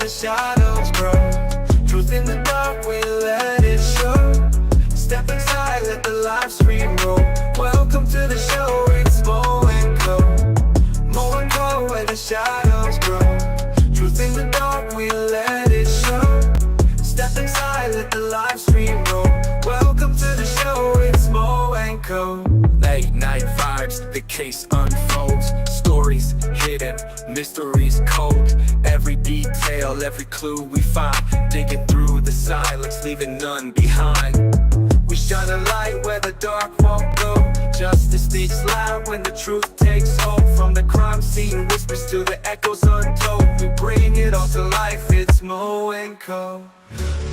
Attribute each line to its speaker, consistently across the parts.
Speaker 1: the shadows grow. Truth in the dark, we let it show. Step inside, let the live stream roll. Welcome to the show, it's Mo and Co. Mo and Co, where the shadows grow. Truth in the dark, we let it show. Step inside, let the live stream roll. Welcome to the show, it's Mo and Co. Late night vibes, the case unfolds. Stories hidden, mysteries cold. Every detail, every clue we find. Digging through the silence, leaving none behind. We shine a light where the dark won't go. Justice speaks loud when the truth takes hold. From the crime scene whispers to the echoes untold. We bring it all to life, it's Mo and Co.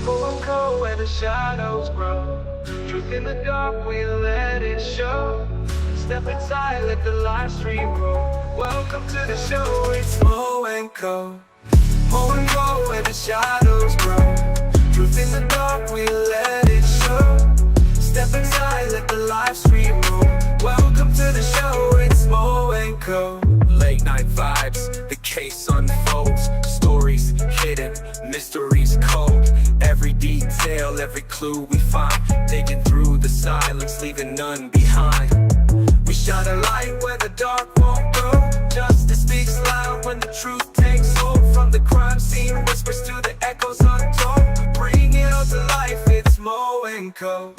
Speaker 1: Mo and Co, where the shadows grow. Truth in the dark, we let it show. Step inside, let the live stream roll. Welcome to the show, it's Mo and Co. Mo and Co, where the shadows grow. Truth in the dark, we let it show. Step inside, let the live stream roll. Welcome to the show, it's Mo and Co. Late night vibes, the case unfolds. Stories hidden, mysteries cold. Every detail, every clue we find. Digging through the silence, leaving none behind. We shine a light where the dark won't go. Justice speaks loud when the truth takes hold. From the crime scene whispers to the echoes untold. Bring it all to life, it's Mo and Co.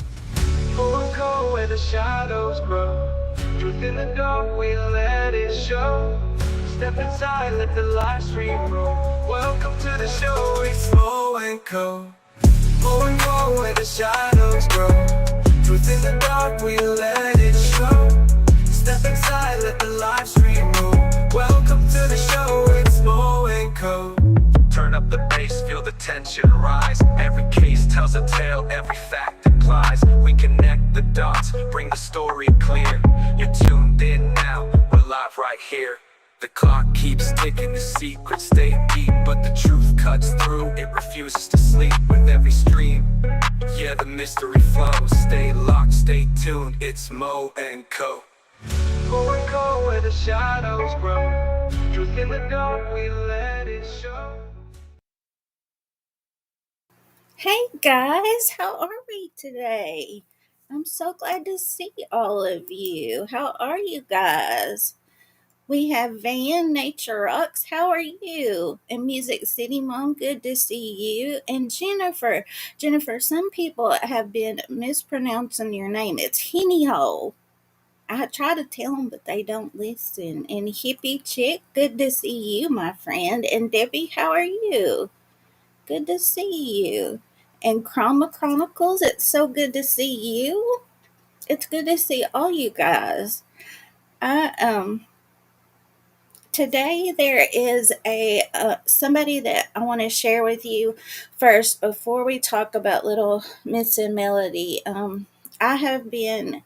Speaker 1: Mo and Co, where the shadows grow. Truth in the dark, we let it show. Step inside, let the live stream roll. Welcome to the show, it's Mo and Co. Mo and Co, where the shadows grow. Truth in the dark, we let it show. Step inside, let the live stream roll. Welcome to the show, it's Mo and Co. Turn up the bass, feel the tension rise. Every case tells a tale, every fact implies. We connect the dots, bring the story clear. You're tuned in now, we're live right here. The clock keeps ticking, the secrets stay deep, but the truth cuts through, it refuses to sleep with every stream. Yeah, the mystery flows, stay locked, stay tuned, it's Mo and Co. Mo and Co, where the shadows grow. Truth in the dark, we let it show.
Speaker 2: Hey guys, how are we today? I'm so glad to see all of you. How are you guys? We have Van, Nature Rocks, how are you? And Music City Mom, good to see you. And Jennifer, some people have been mispronouncing your name. It's Henny Hole. I try to tell them, but they don't listen. And Hippie Chick, good to see you, my friend. And Debbie, how are you? Good to see you. And Chroma Chronicles, it's so good to see you. It's good to see all you guys. I Today there is a somebody that I want to share with you first before we talk about little Miss and Melody. I have been,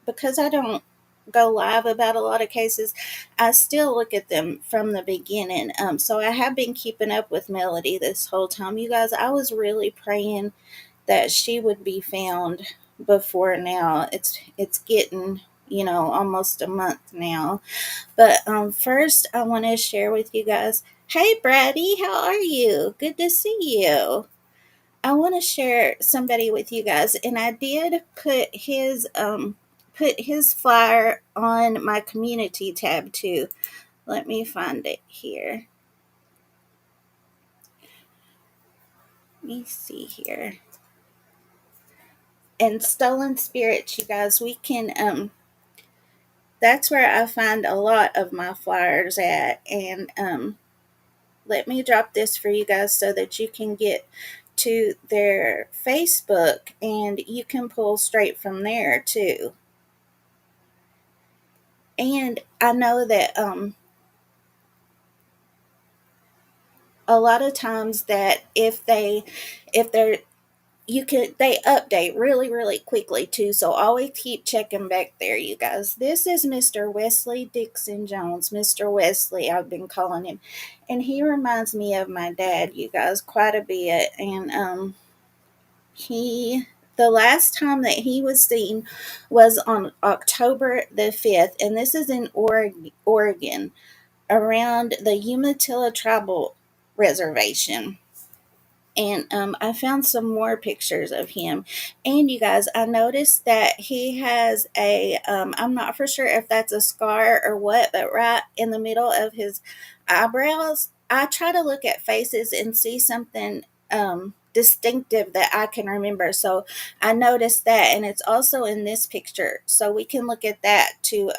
Speaker 2: because I don't go live about a lot of cases, I still look at them from the beginning. So I have been keeping up with Melody this whole time. You guys, I was really praying that she would be found before now. It's getting, almost a month now. But first, I want to share with you guys. Hey, Brady, how are you? Good to see you. I want to share somebody with you guys, and I did put his flyer on my community tab too. Let me find it here. Let me see here. And Stolen Spirits, you guys, we can that's where I find a lot of my flyers at. And let me drop this for you guys so that you can get to their Facebook and you can pull straight from there too. And I know that a lot of times that if they're they update really really quickly too, so always keep checking back there, you guys. This is Mr. Wesley Dixon Jones. Mr. Wesley, I've been calling him, and he reminds me of my dad, you guys, quite a bit. And he the last time that he was seen was on October the 5th, and this is in Oregon, around the Umatilla Tribal reservation. And I found some more pictures of him. And you guys, I noticed that he has a, I'm not for sure if that's a scar or what, but right in the middle of his eyebrows, I try to look at faces and see something distinctive that I can remember. So I noticed that, and it's also in this picture. So we can look at that to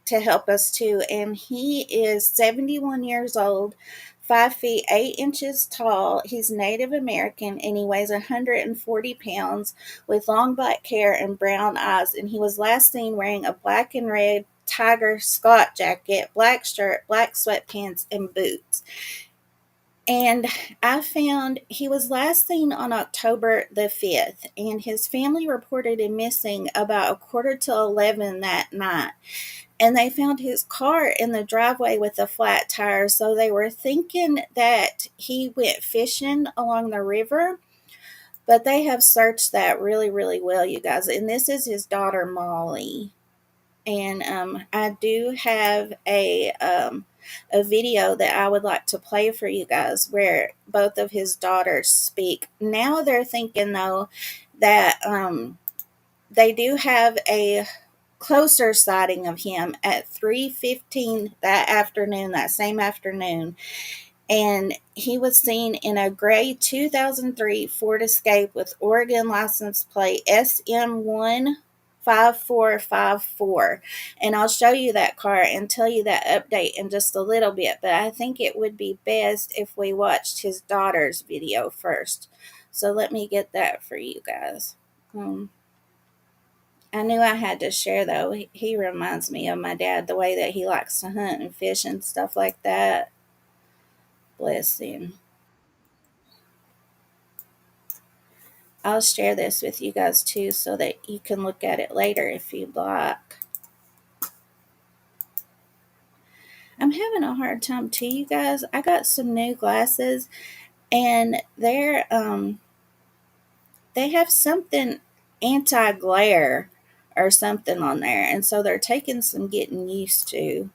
Speaker 2: help us too. And he is 71 years old, 5 feet 8 inches tall. He's Native American and he weighs 140 pounds with long black hair and brown eyes. And he was last seen wearing a black and red tiger Scott jacket, black shirt, black sweatpants, and boots. And I found he was last seen on October the 5th, and his family reported him missing about a quarter to 11 that night, and they found his car in the driveway with a flat tire. So they were thinking that he went fishing along the river, but they have searched that really, really well, you guys. And this is his daughter, Molly. And I do have a video that I would like to play for you guys where both of his daughters speak. Now they're thinking, though, that they do have a closer sighting of him at 3:15 that afternoon, that same afternoon, and he was seen in a gray 2003 Ford Escape with Oregon license plate SM15454. And I'll show you that car and tell you that update in just a little bit, but I think it would be best if we watched his daughter's video first. So let me get that for you guys. I knew I had to share, though. He reminds me of my dad, the way that he likes to hunt and fish and stuff like that. Bless him. I'll share this with you guys too so that you can look at it later if you'd like. I'm having a hard time too, you guys. I got some new glasses and they have something anti-glare or something on there, and so they're taking some getting used to.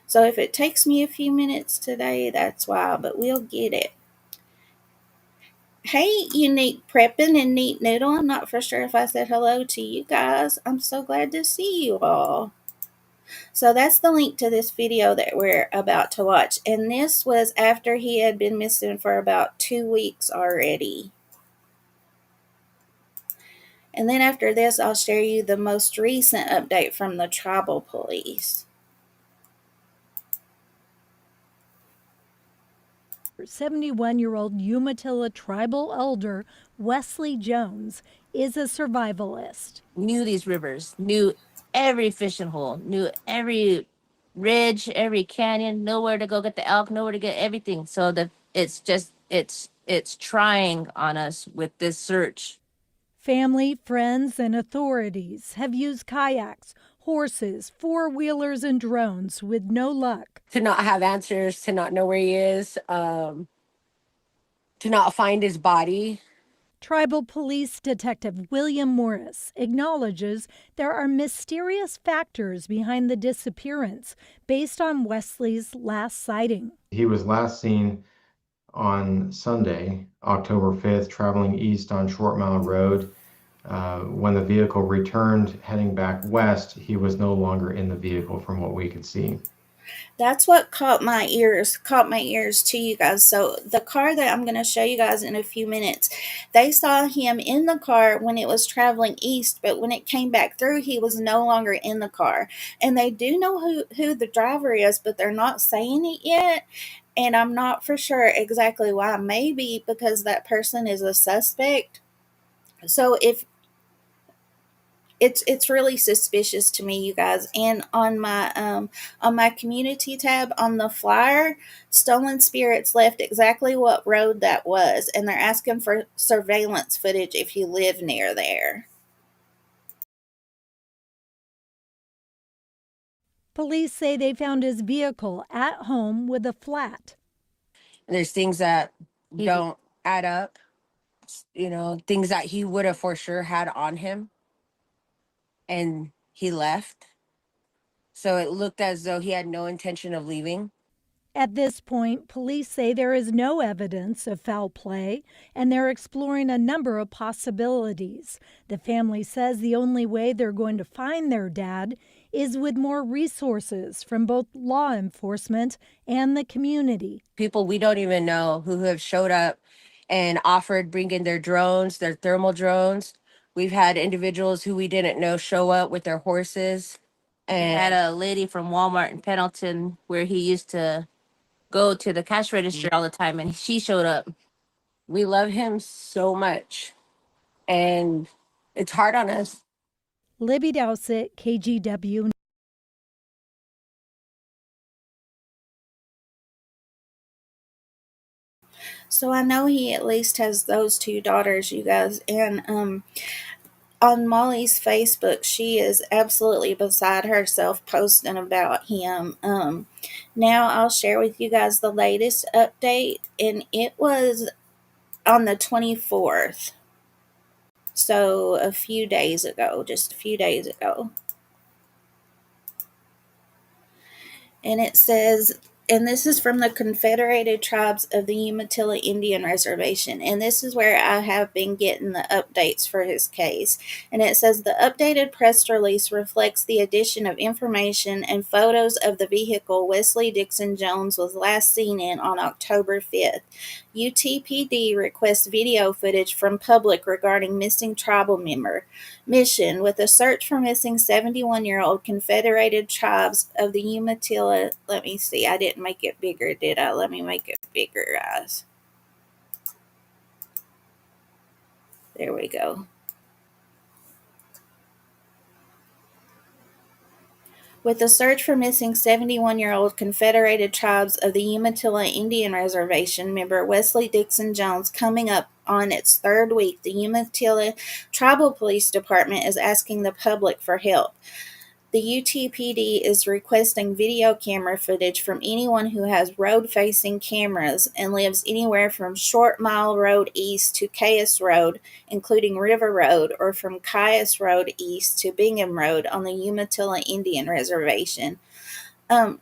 Speaker 2: So if it takes me a few minutes today, that's why, but we'll get it. Hey, Unique Preppin' and Neat Noodle. I'm not for sure if I said hello to you guys. I'm so glad to see you all. So that's the link to this video that we're about to watch. And this was after he had been missing for about 2 weeks already. And then after this, I'll share you the most recent update from the tribal police.
Speaker 3: 71-year-old Umatilla tribal elder Wesley Jones is a survivalist.
Speaker 4: Knew these rivers, knew every fishing hole, knew every ridge, every canyon, know where to go get the elk, know where to get everything. So that it's trying on us with this search.
Speaker 3: Family, friends, and authorities have used kayaks, horses, four-wheelers, and drones with no luck.
Speaker 5: To not have answers, to not know where he is, to not find his body.
Speaker 3: Tribal Police Detective William Morris acknowledges there are mysterious factors behind the disappearance based on Wesley's last sighting.
Speaker 6: He was last seen on Sunday, October 5th, traveling east on Short Mile Road. When the vehicle returned heading back west, he was no longer in the vehicle from what we could see.
Speaker 2: That's what caught my ears to you guys. So the car that I'm going to show you guys in a few minutes, they saw him in the car when it was traveling east, but when it came back through, he was no longer in the car. And they do know who the driver is, but they're not saying it yet. And I'm not for sure exactly why. Maybe because that person is a suspect. So if it's really suspicious to me, you guys. And on my community tab on the flyer, Stolen Spirits left exactly what road that was, and they're asking for surveillance footage if you live near there.
Speaker 3: Police say they found his vehicle at home with a flat.
Speaker 5: There's things that don't add up, things that he would have for sure had on him. And he left. So it looked as though he had no intention of leaving.
Speaker 3: At this point, police say there is no evidence of foul play and they're exploring a number of possibilities. The family says the only way they're going to find their dad is with more resources from both law enforcement and the community.
Speaker 5: People we don't even know who have showed up and offered bringing their drones, their thermal drones. We've had individuals who we didn't know show up with their horses. And
Speaker 4: Had a lady from Walmart in Pendleton where he used to go to the cash register all the time, and she showed up.
Speaker 5: we love him so much. And it's hard on us.
Speaker 3: Libby Dowsett, KGW.
Speaker 2: So I know he at least has those two daughters, you guys. And on Molly's Facebook, she is absolutely beside herself posting about him. Now I'll share with you guys the latest update, and it was on the 24th. So a few days ago, just a few days ago. And it says, and this is from the Confederated Tribes of the Umatilla Indian Reservation. And this is where I have been getting the updates for his case. And it says the updated press release reflects the addition of information and photos of the vehicle Wesley Dixon Jones was last seen in on October 5th. UTPD requests video footage from public regarding missing tribal member. Mission with a search for missing 71-year-old Confederated Tribes of the Umatilla. Let me see. I didn't make it bigger, did I? Let me make it bigger, guys. There we go. With the search for missing 71-year-old Confederated Tribes of the Umatilla Indian Reservation member Wesley Dixon Jones coming up on its third week, the Umatilla Tribal Police Department is asking the public for help. The UTPD is requesting video camera footage from anyone who has road-facing cameras and lives anywhere from Short Mile Road East to Caius Road, including River Road, or from Caius Road East to Bingham Road on the Umatilla Indian Reservation. You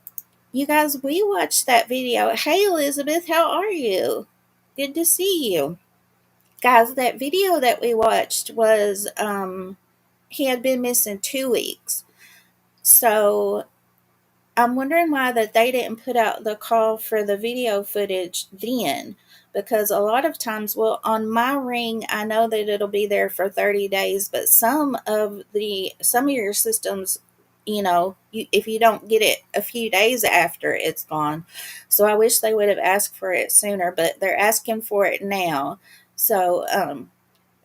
Speaker 2: guys, we watched that video. Hey, Elizabeth, how are you? Good to see you. Guys, that video that we watched was, he had been missing 2 weeks. So I'm wondering why that they didn't put out the call for the video footage then, because a lot of times, well, on my ring, I know that it'll be there for 30 days, but some of your systems, if you don't get it a few days after it's gone. So I wish they would have asked for it sooner, but they're asking for it now. So,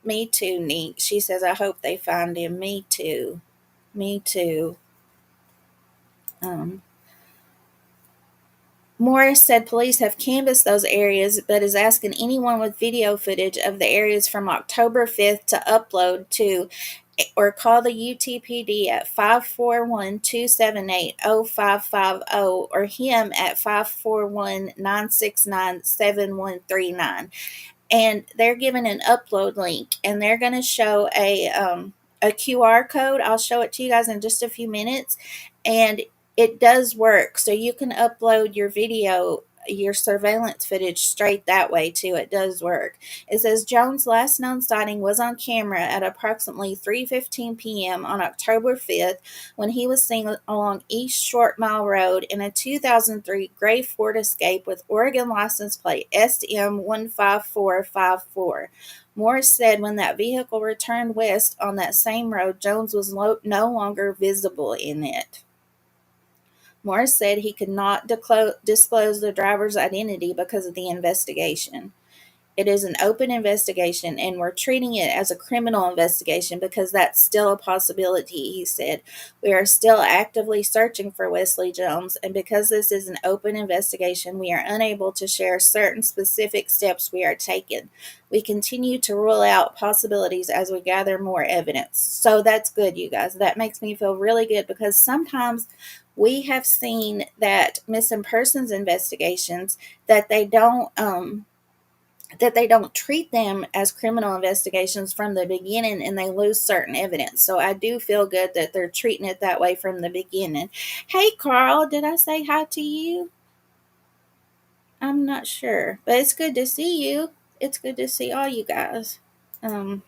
Speaker 2: me too, Neek. She says, I hope they find him. Me too. Me too. Morris said police have canvassed those areas, but is asking anyone with video footage of the areas from October 5th to upload to or call the UTPD at 541-278-0550 or him at 541-969-7139. And they're giving an upload link, and they're going to show a QR code. I'll show it to you guys in just a few minutes. And it does work. So you can upload your video, your surveillance footage straight that way too. It does work. It says Jones' last known sighting was on camera at approximately 3:15 p.m. on October 5th when he was seen along East Short Mile Road in a 2003 gray Ford Escape with Oregon license plate SM15454. Morris said when that vehicle returned west on that same road, Jones was no longer visible in it. Morris said he could not disclose the driver's identity because of the investigation. It is an open investigation, and we're treating it as a criminal investigation because that's still a possibility, he said. We are still actively searching for Wesley Jones, and because this is an open investigation, we are unable to share certain specific steps we are taking. We continue to rule out possibilities as we gather more evidence. So that's good, you guys. That makes me feel really good because sometimes we have seen that missing persons investigations that they don't treat them as criminal investigations from the beginning and they lose certain evidence. So I do feel good that they're treating it that way from the beginning. Hey, Carl, did I say hi to you? I'm not sure, but it's good to see you. It's good to see all you guys. Um,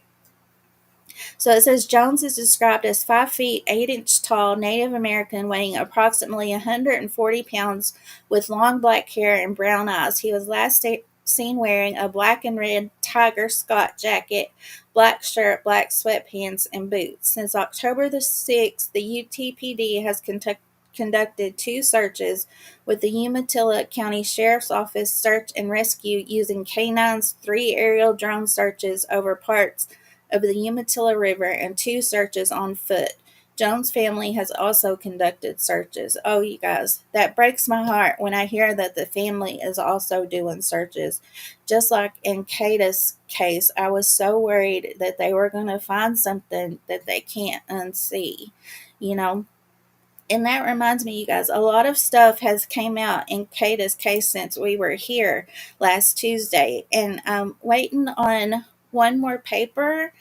Speaker 2: So it says Jones is described as 5 feet 8 inch tall, Native American, weighing approximately 140 pounds, with long black hair and brown eyes. He was last seen wearing a black and red Tiger Scott jacket, black shirt, black sweatpants, and boots. Since October the 6th, the UTPD has conducted 2 searches with the Umatilla County Sheriff's Office search and rescue using canines, 3 aerial drone searches over parts of the Umatilla River, and 2 searches on foot. Jones' family has also conducted searches. Oh, you guys, that breaks my heart when I hear that the family is also doing searches. Just like in Kata's case, I was so worried that they were going to find something that they can't unsee, you know. And that reminds me, you guys, a lot of stuff has came out in Kata's case since we were here last Tuesday, and I'm waiting on one more paper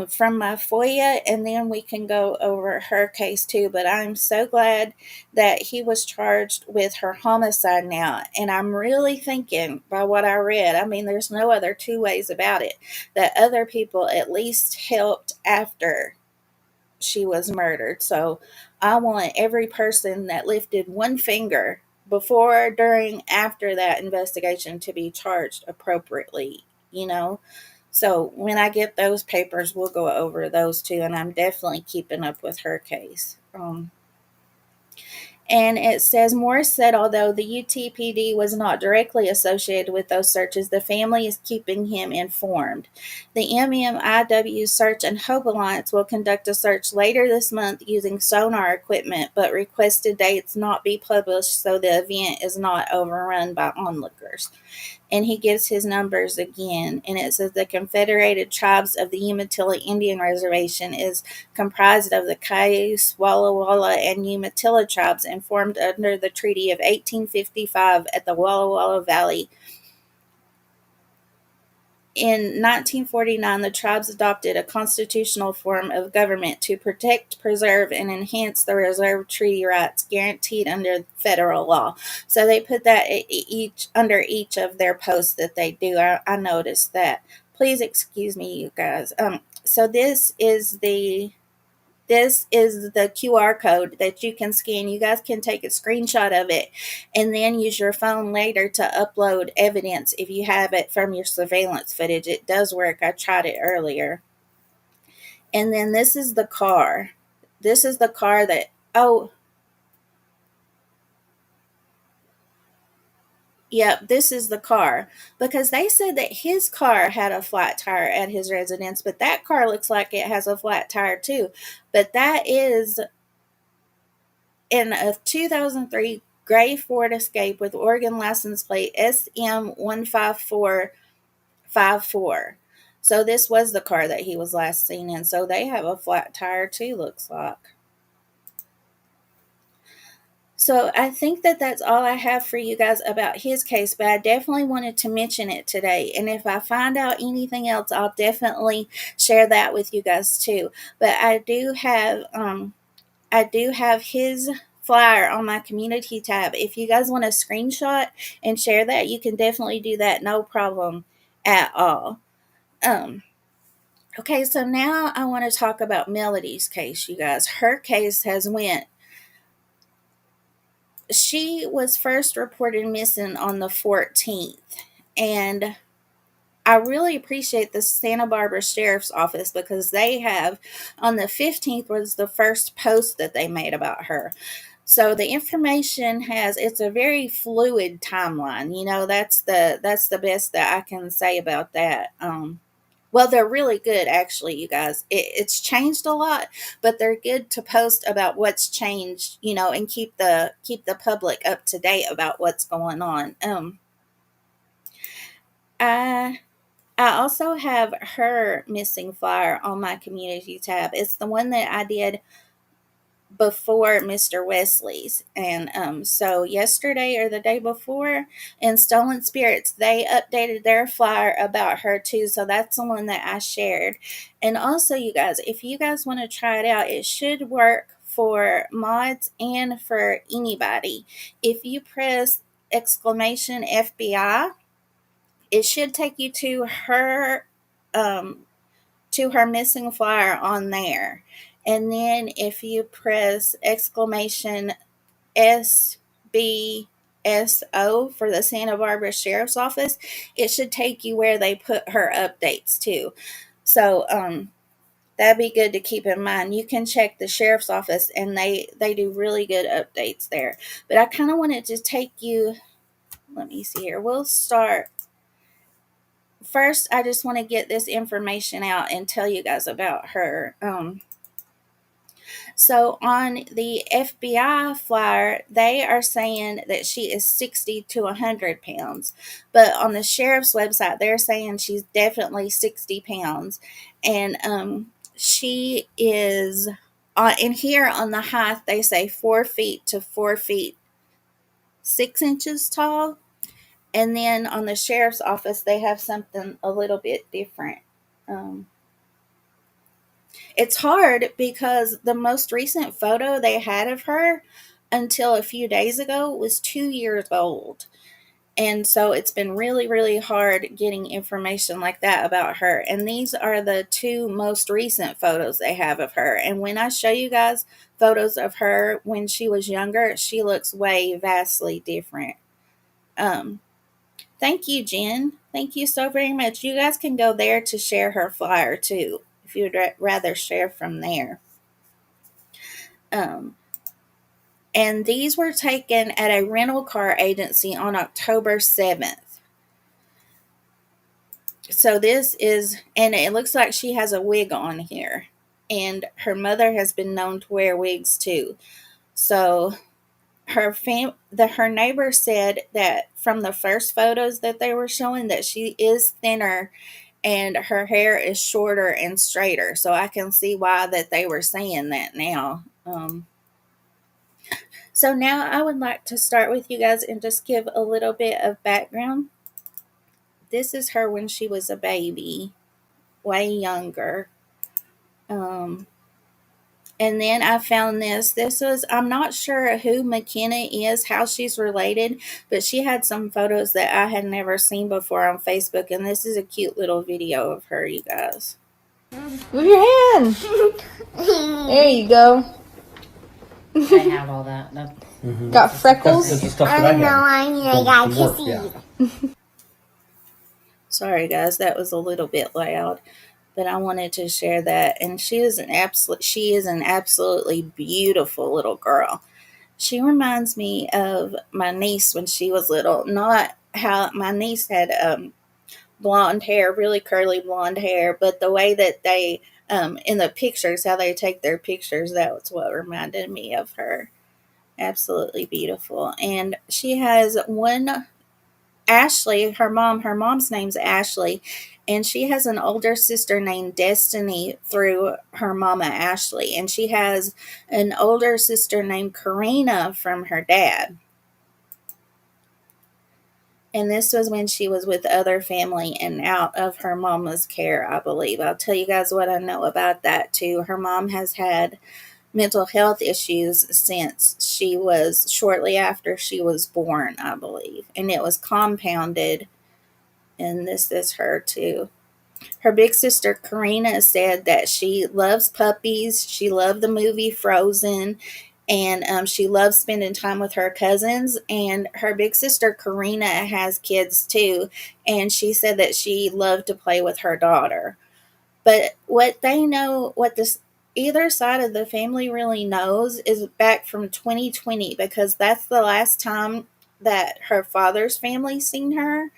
Speaker 2: from my FOIA, and then we can go over her case too. But I'm so glad that he was charged with her homicide now. And I'm really thinking, by what I read, I mean, there's no other two ways about it, that other people at least helped after she was murdered. So I want every person that lifted one finger before, during, after that investigation to be charged appropriately, you know? So when I get those papers, we'll go over those too. And I'm definitely keeping up with her case. And it says Morris said although the UTPD was not directly associated with those searches, the family is keeping him informed. The MMIW Search and Hope Alliance will conduct a search later this month using sonar equipment, but requested dates not be published so the event is not overrun by onlookers. And he gives his numbers again, and it says the Confederated Tribes of the Umatilla Indian Reservation is comprised of the Cayuse, Walla Walla, and Umatilla tribes, and formed under the Treaty of 1855 at the Walla Walla Valley. In 1949, the tribes adopted a constitutional form of government to protect, preserve, and enhance the reserved treaty rights guaranteed under federal law. So they put that under each of their posts that they do. I noticed that. Please excuse me, you guys. So this is the QR code that you can scan. You guys can take a screenshot of it and then use your phone later to upload evidence if you have it from your surveillance footage. It does work. I tried it earlier. And then this is the car. This is the car that, oh, yep, this is the car. Because they said that his car had a flat tire at his residence, but that car looks like it has a flat tire too. But that is in a 2003 gray Ford Escape with Oregon license plate SM15454. So this was the car that he was last seen in. So they have a flat tire too, looks like. So I think that that's all I have for you guys about his case, but I definitely wanted to mention it today. And if I find out anything else, I'll definitely share that with you guys too. But I do have his flyer on my community tab. If you guys want to screenshot and share that, you can definitely do that. No problem at all. Okay, so now I want to talk about Melodee's case, you guys. Her case has went. She was first reported missing on the 14th, and I really appreciate the Santa Barbara Sheriff's Office because they have, on the 15th was the first post that they made about her. So the information it's a very fluid timeline. You know, that's the best that I can say about that. Well, they're really good, actually, you guys. It's changed a lot, but they're good to post about what's changed, you know, and keep the public up to date about what's going on. I also have her missing flyer on my community tab. It's the one that I did before Mr. Wesley's. And so yesterday or the day before in Stolen Spirits, they updated their flyer about her too. So that's the one that I shared. And also, you guys, if you guys want to try it out, it should work for mods and for anybody. If you press exclamation FBI, it should take you to her missing flyer on there. And then if you press exclamation SBSO for the Santa Barbara Sheriff's Office, it should take you where they put her updates too. So that'd be good to keep in mind. You can check the sheriff's office, and they do really good updates there. But I kind of wanted to take you. Let me see here. We'll start. First, I just want to get this information out and tell you guys about her. So on the FBI flyer, they are saying that she is 60 to 100 pounds. But on the sheriff's website, they're saying she's definitely 60 pounds. And she is, in here on the height, they say 4 feet to 4 feet 6 inches tall. And then on the sheriff's office, they have something a little bit different. It's hard because the most recent photo they had of her until a few days ago was 2 years old. And so it's been really, really hard getting information like that about her. And these are the two most recent photos they have of her. And when I show you guys photos of her when she was younger, she looks way vastly different. Thank you, Jen. Thank you so very much. You guys can go there to share her flyer too, if you'd rather share from there. And these were taken at a rental car agency on October 7th. So this is, and it looks like she has a wig on here. And her mother has been known to wear wigs too. So her neighbor said that from the first photos that they were showing that she is thinner and her hair is shorter and straighter. So I can see why that they were saying that now. So now I would like to start with you guys and just give a little bit of background. This is her when she was a baby, way younger. And then I found this. This was, I'm not sure who McKenna is, how she's related, but she had some photos that I had never seen before on Facebook. And this is a cute little video of her, you guys.
Speaker 7: Move your hand. There you go.
Speaker 8: I have all that.
Speaker 7: Got freckles.
Speaker 9: That's the stuff that I
Speaker 8: I need a guy kissy.
Speaker 9: Yeah.
Speaker 2: Sorry, guys, that was a little bit loud, but I wanted to share that. And she is an absolutely beautiful little girl. She reminds me of my niece when she was little. Not how my niece had blonde hair, really curly blonde hair, but the way that they in the pictures, how they take their pictures, that's what reminded me of her. Absolutely beautiful. And she has one Ashley, her mom's name's Ashley, and she has an older sister named Destiny through her mama Ashley, and she has an older sister named Karina from her dad. And this was when she was with other family and out of her mama's care, I believe. I'll tell you guys what I know about that too. Her mom has had mental health issues since she was shortly after she was born, I believe. And it was compounded. And this is her too. Her big sister Karina said that she loves puppies. She loved the movie Frozen. And she loves spending time with her cousins. And her big sister Karina has kids too. And she said that she loved to play with her daughter. But what they know, what this either side of the family really knows, is back from 2020, because that's the last time that her father's family seen her.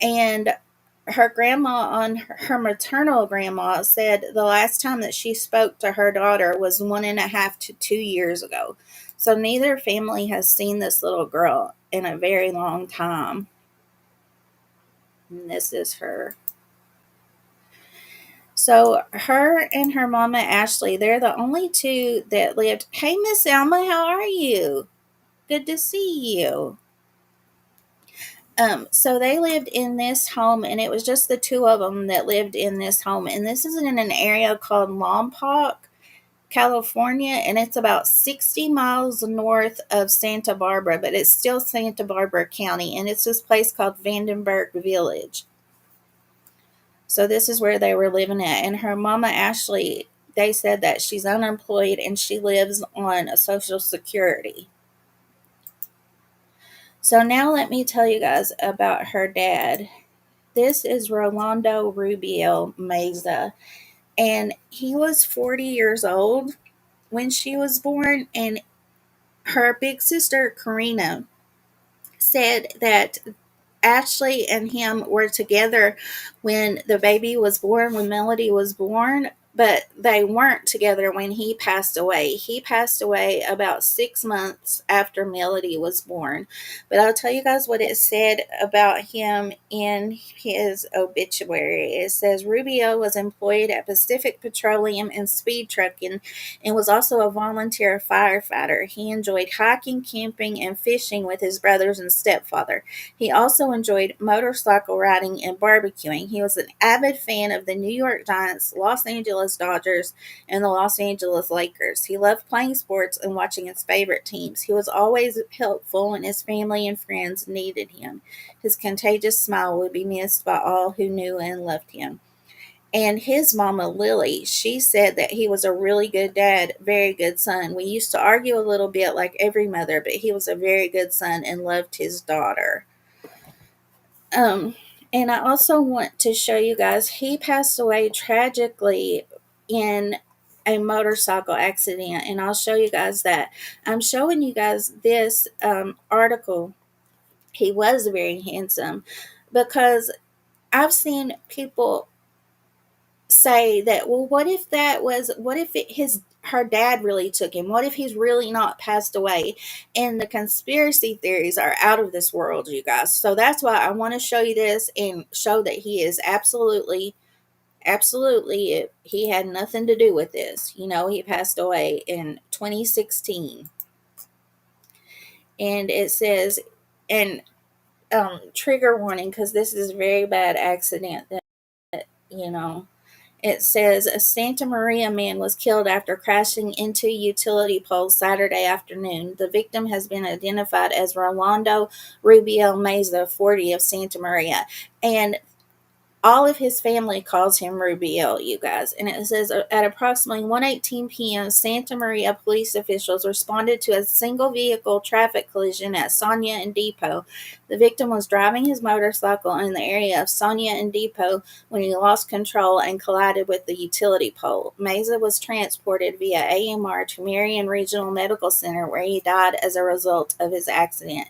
Speaker 2: And her grandma, on her maternal grandma, said the last time that she spoke to her daughter was 1.5 to 2 years ago. So neither family has seen this little girl in a very long time. And this is her. So her and her mama Ashley, they're the only two that lived. Hey, Miss Alma, how are you? Good to see you. So they lived in this home, and it was just the two of them that lived in this home. And this is in an area called Lompoc, California, and it's about 60 miles north of Santa Barbara, but it's still Santa Barbara County, and it's this place called Vandenberg Village. So this is where they were living at, and her mama Ashley, they said that she's unemployed and she lives on a Social Security. So now let me tell you guys about her dad. This is Rolando Rubio Meza, and he was 40 years old when she was born, and her big sister Karina said that Ashley and him were together when the baby was born, when Melodee was born, but they weren't together when he passed away. He passed away about 6 months after Melodee was born. But I'll tell you guys what it said about him in his obituary. It says Rubio was employed at Pacific Petroleum and speed trucking and was also a volunteer firefighter. He enjoyed hiking, camping, and fishing with his brothers and stepfather. He also enjoyed motorcycle riding and barbecuing. He was an avid fan of the New York Giants, Los Angeles Dodgers, and the Los Angeles Lakers. He loved playing sports and watching his favorite teams. He was always helpful when his family and friends needed him. His contagious smile would be missed by all who knew and loved him. And his mama, Lily, she said that he was a really good dad, very good son. We used to argue a little bit like every mother, but he was a very good son and loved his daughter. And I also want to show you guys, he passed away tragically in a motorcycle accident, and I'll show you guys that. I'm showing you guys this article. He was very handsome, because I've seen people say that, well, what if her dad really took him? What if he's really not passed away? And the conspiracy theories are out of this world, you guys. So that's why I want to show you this and show that he is absolutely, he had nothing to do with this. He passed away in 2016. And it says, and trigger warning, because this is a very bad accident that, it says a Santa Maria man was killed after crashing into a utility pole Saturday afternoon. The victim has been identified as Rolando Rubio Meza, 40, of Santa Maria. And all of his family calls him Rubio, you guys. And it says at approximately 1:18 p.m., Santa Maria police officials responded to a single vehicle traffic collision at Sonia and Depot. The victim was driving his motorcycle in the area of Sonia and Depot when he lost control and collided with the utility pole. Meza was transported via AMR to Marion Regional Medical Center, where he died as a result of his accident.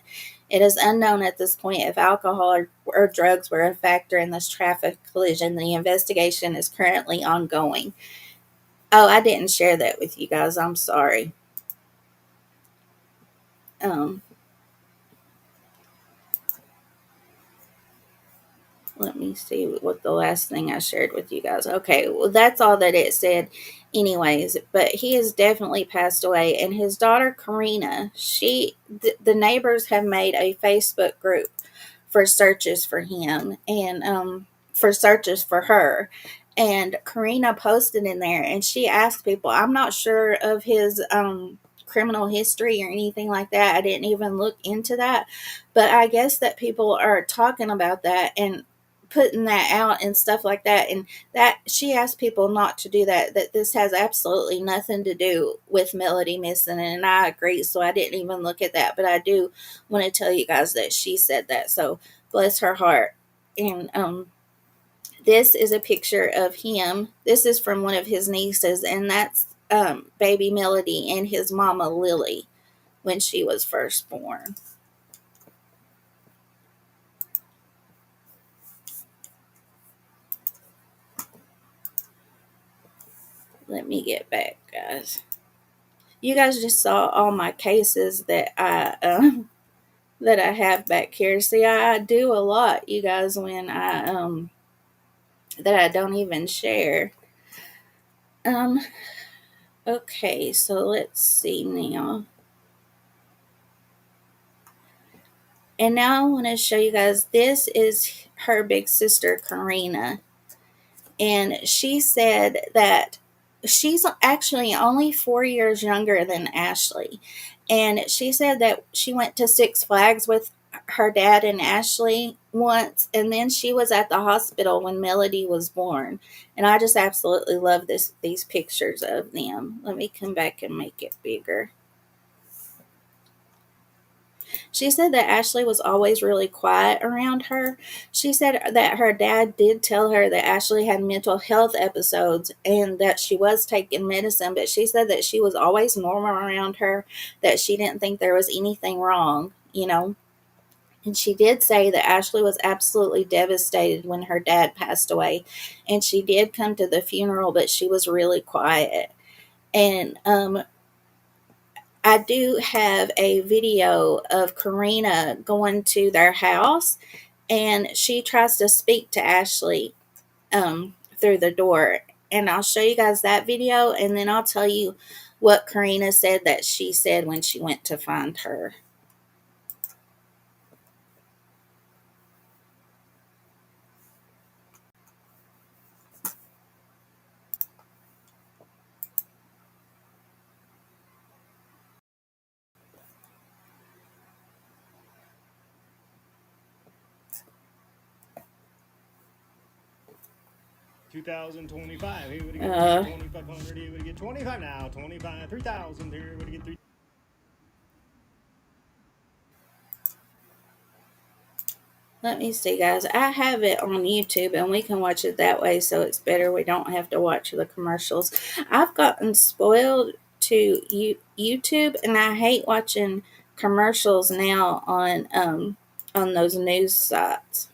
Speaker 2: It is unknown at this point if alcohol or drugs were a factor in this traffic collision. The investigation is currently ongoing. Oh, I didn't share that with you guys. I'm sorry. Let me see what the last thing I shared with you guys. Okay, well, that's all that it said anyways, but he has definitely passed away. And his daughter, Karina, the neighbors have made a Facebook group for searches for him and for searches for her. And Karina posted in there, and she asked people, I'm not sure of his criminal history or anything like that. I didn't even look into that, but I guess that people are talking about that and putting that out and stuff like that. And that she asked people not to do that, that this has absolutely nothing to do with Melodee missing. And I agree. So I didn't even look at that, but I do want to tell you guys that she said that. So bless her heart. And, this is a picture of him. This is from one of his nieces, and that's baby Melodee and his mama Lily when she was first born. Let me get back, guys. You guys just saw all my cases that I have back here. See, I do a lot, you guys, when I that I don't even share. Okay, so let's see now. And now I want to show you guys, this is her big sister, Karina. And she said that she's actually only 4 years younger than Ashley. And she said that she went to Six Flags with her dad and Ashley once, and then she was at the hospital when Melodee was born. And I just absolutely love these pictures of them. Let me come back and make it bigger. She said that Ashley was always really quiet around her. She said that her dad did tell her that Ashley had mental health episodes and that she was taking medicine, but she said that she was always normal around her, that she didn't think there was anything wrong, you know. And she did say that Ashley was absolutely devastated when her dad passed away. And she did come to the funeral, but she was really quiet. And I do have a video of Karina going to their house, and she tries to speak to Ashley through the door. And I'll show you guys that video, and then I'll tell you what Karina said that she said when she went to find her.
Speaker 10: $2,025. Here we get 2,500. Here we get 25 now. 25. 3,000. Here we get 3.
Speaker 2: Let me see, guys. I have it on YouTube, and we can watch it that way, so it's better. We don't have to watch the commercials. I've gotten spoiled to YouTube, and I hate watching commercials now on those news sites.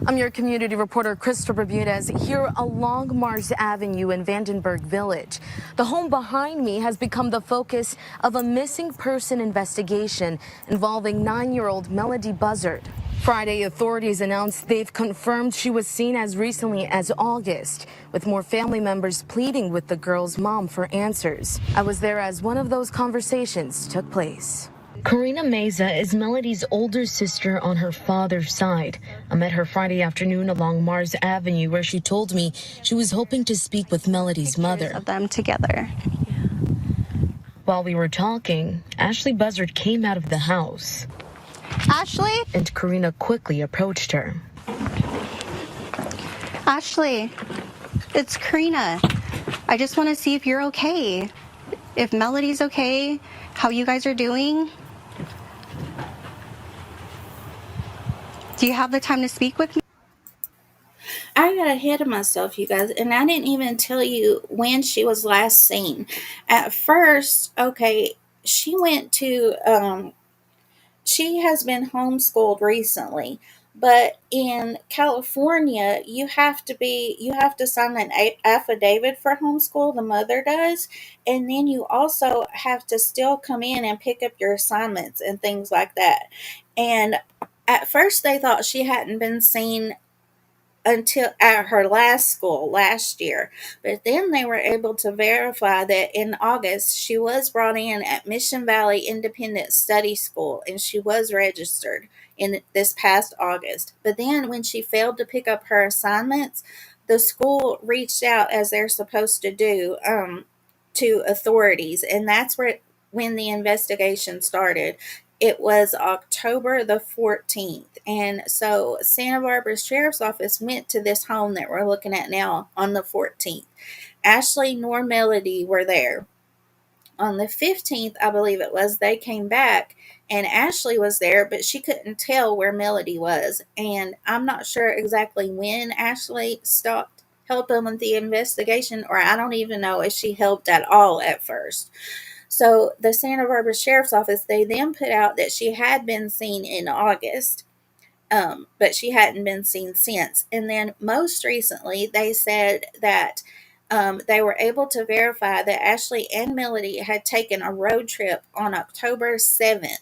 Speaker 11: I'm your community reporter, Krista Bermudez, here along Mars Avenue in Vandenberg Village. The home behind me has become the focus of a missing person investigation involving 9-year-old Melodee Buzzard. Friday, authorities announced they've confirmed she was seen as recently as August, with more family members pleading with the girl's mom for answers. I was there as one of those conversations took place. Karina Meza is Melodee's older sister on her father's side. I met her Friday afternoon along Mars Avenue, where she told me she was hoping to speak with Melodee's mother.
Speaker 12: Of them together.
Speaker 11: While we were talking, Ashley Buzzard came out of the house.
Speaker 12: Ashley?
Speaker 11: And Karina quickly approached her.
Speaker 12: Ashley, it's Karina. I just want to see if you're okay. If Melodee's okay, how you guys are doing. Do you have the time to speak with me?
Speaker 2: I got ahead of myself, you guys, and I didn't even tell you when she was last seen. At first, okay, she went to, she has been homeschooled recently, but in California, you have to sign an affidavit for homeschool, the mother does, and then you also have to still come in and pick up your assignments and things like that. And at first, they thought she hadn't been seen until at her last school last year. But then they were able to verify that in August she was brought in at Mission Valley Independent Study School, and she was registered in this past August. But then when she failed to pick up her assignments, the school reached out, as they're supposed to do, to authorities, and that's when the investigation started. It was October the 14th. And so Santa Barbara Sheriff's Office went to this home that we're looking at now on the 14th. Ashley nor Melodee were there. On the 15th, I believe it was, they came back and Ashley was there, but she couldn't tell where Melodee was. And I'm not sure exactly when Ashley stopped helping with the investigation, or I don't even know if she helped at all at first. So the Santa Barbara Sheriff's Office, they then put out that she had been seen in August, but she hadn't been seen since. And then most recently, they said that they were able to verify that Ashley and Melodee had taken a road trip on October 7th.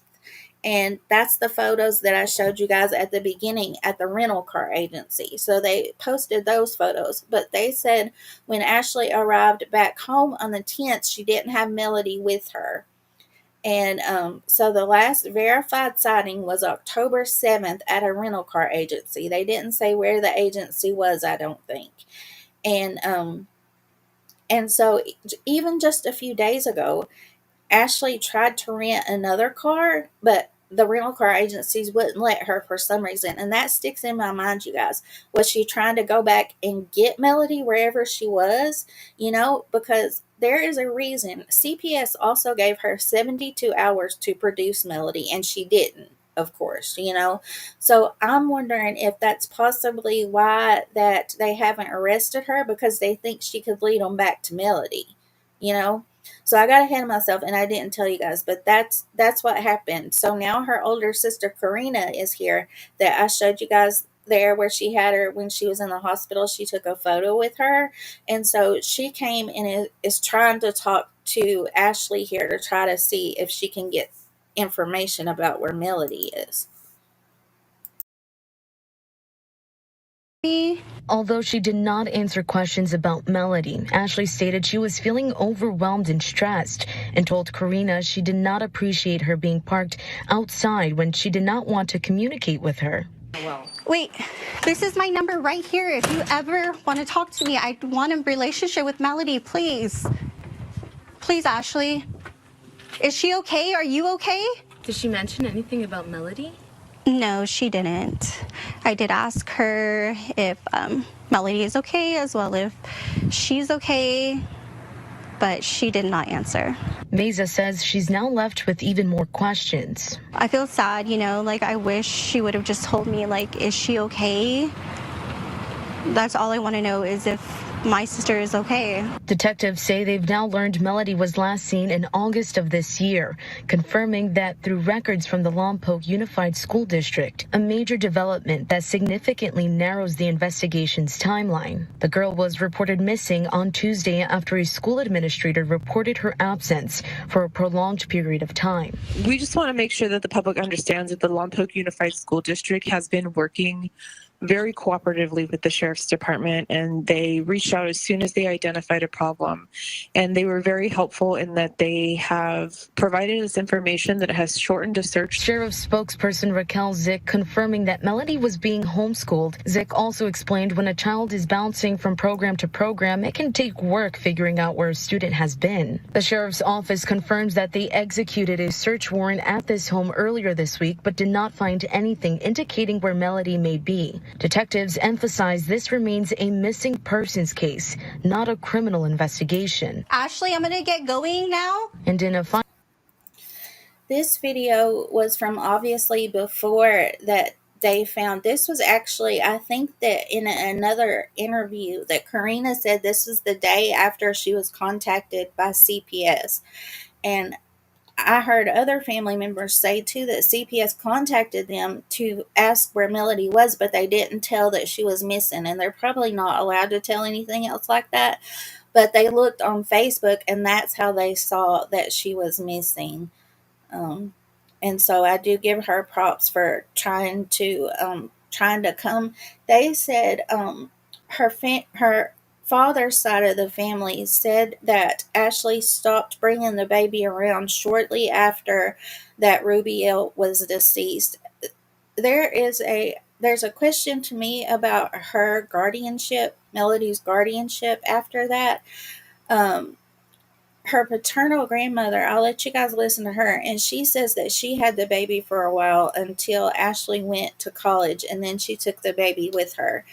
Speaker 2: And that's the photos that I showed you guys at the beginning at the rental car agency. So they posted those photos. But they said when Ashley arrived back home on the 10th, she didn't have Melodee with her. And so the last verified sighting was October 7th at a rental car agency. They didn't say where the agency was, I don't think. And so even just a few days ago, Ashley tried to rent another car, but the rental car agencies wouldn't let her for some reason. And that sticks in my mind, you guys. Was she trying to go back and get Melodee wherever she was? Because there is a reason. CPS also gave her 72 hours to produce Melodee, and she didn't, of course. So I'm wondering if that's possibly why that they haven't arrested her, because they think she could lead them back to Melodee. So I got ahead of myself and I didn't tell you guys, but that's what happened. So now her older sister Karina is here, that I showed you guys there, where she had her when she was in the hospital. She took a photo with her, and so she came and is trying to talk to Ashley here to try to see if she can get information about where Melodee is.
Speaker 11: Although she did not answer questions about Melodee, Ashley stated she was feeling overwhelmed and stressed, and told Karina she did not appreciate her being parked outside when she did not want to communicate with her.
Speaker 12: Wait, this is my number right here. If you ever want to talk to me, I want a relationship with Melodee, please. Please, Ashley. Is she okay? Are you okay?
Speaker 11: Did she mention anything about Melodee?
Speaker 12: No, she didn't. I did ask her if Melodee is okay, as well if she's okay, but she did not answer.
Speaker 11: Mesa says she's now left with even more questions.
Speaker 12: I feel sad, like I wish she would have just told me, like, is she okay? That's all I want to know, is if my sister is okay.
Speaker 11: Detectives say they've now learned Melodee was last seen in August of this year, confirming that through records from the Lompoc Unified School District, a major development that significantly narrows the investigation's timeline. The girl was reported missing on Tuesday after a school administrator reported her absence for a prolonged period of time.
Speaker 13: We just want to make sure that the public understands that the Lompoc Unified School District has been working very cooperatively with the Sheriff's Department, and they reached out as soon as they identified a problem. And they were very helpful in that they have provided us information that has shortened a search.
Speaker 11: Sheriff spokesperson Raquel Zick confirming that Melodee was being homeschooled. Zick also explained when a child is bouncing from program to program, it can take work figuring out where a student has been. The sheriff's office confirms that they executed a search warrant at this home earlier this week, but did not find anything indicating where Melodee may be. Detectives emphasize this remains a missing persons case, not a criminal investigation.
Speaker 12: Ashley, I'm gonna get going now.
Speaker 11: And in a
Speaker 2: This video was from obviously before that they found. This was actually, I think that in another interview that Karina said this was the day after she was contacted by CPS. And I heard other family members say too that CPS contacted them to ask where Melodee was, but they didn't tell that she was missing, and they're probably not allowed to tell anything else like that. But they looked on Facebook, and that's how they saw that she was missing. And so I do give her props for trying to come. They said her father's side of the family said that Ashley stopped bringing the baby around shortly after that Rubiel was deceased. There's a question to me about her guardianship, Melodee's guardianship after that. Her paternal grandmother, I'll let you guys listen to her, and she says that she had the baby for a while until Ashley went to college, and then she took the baby with her.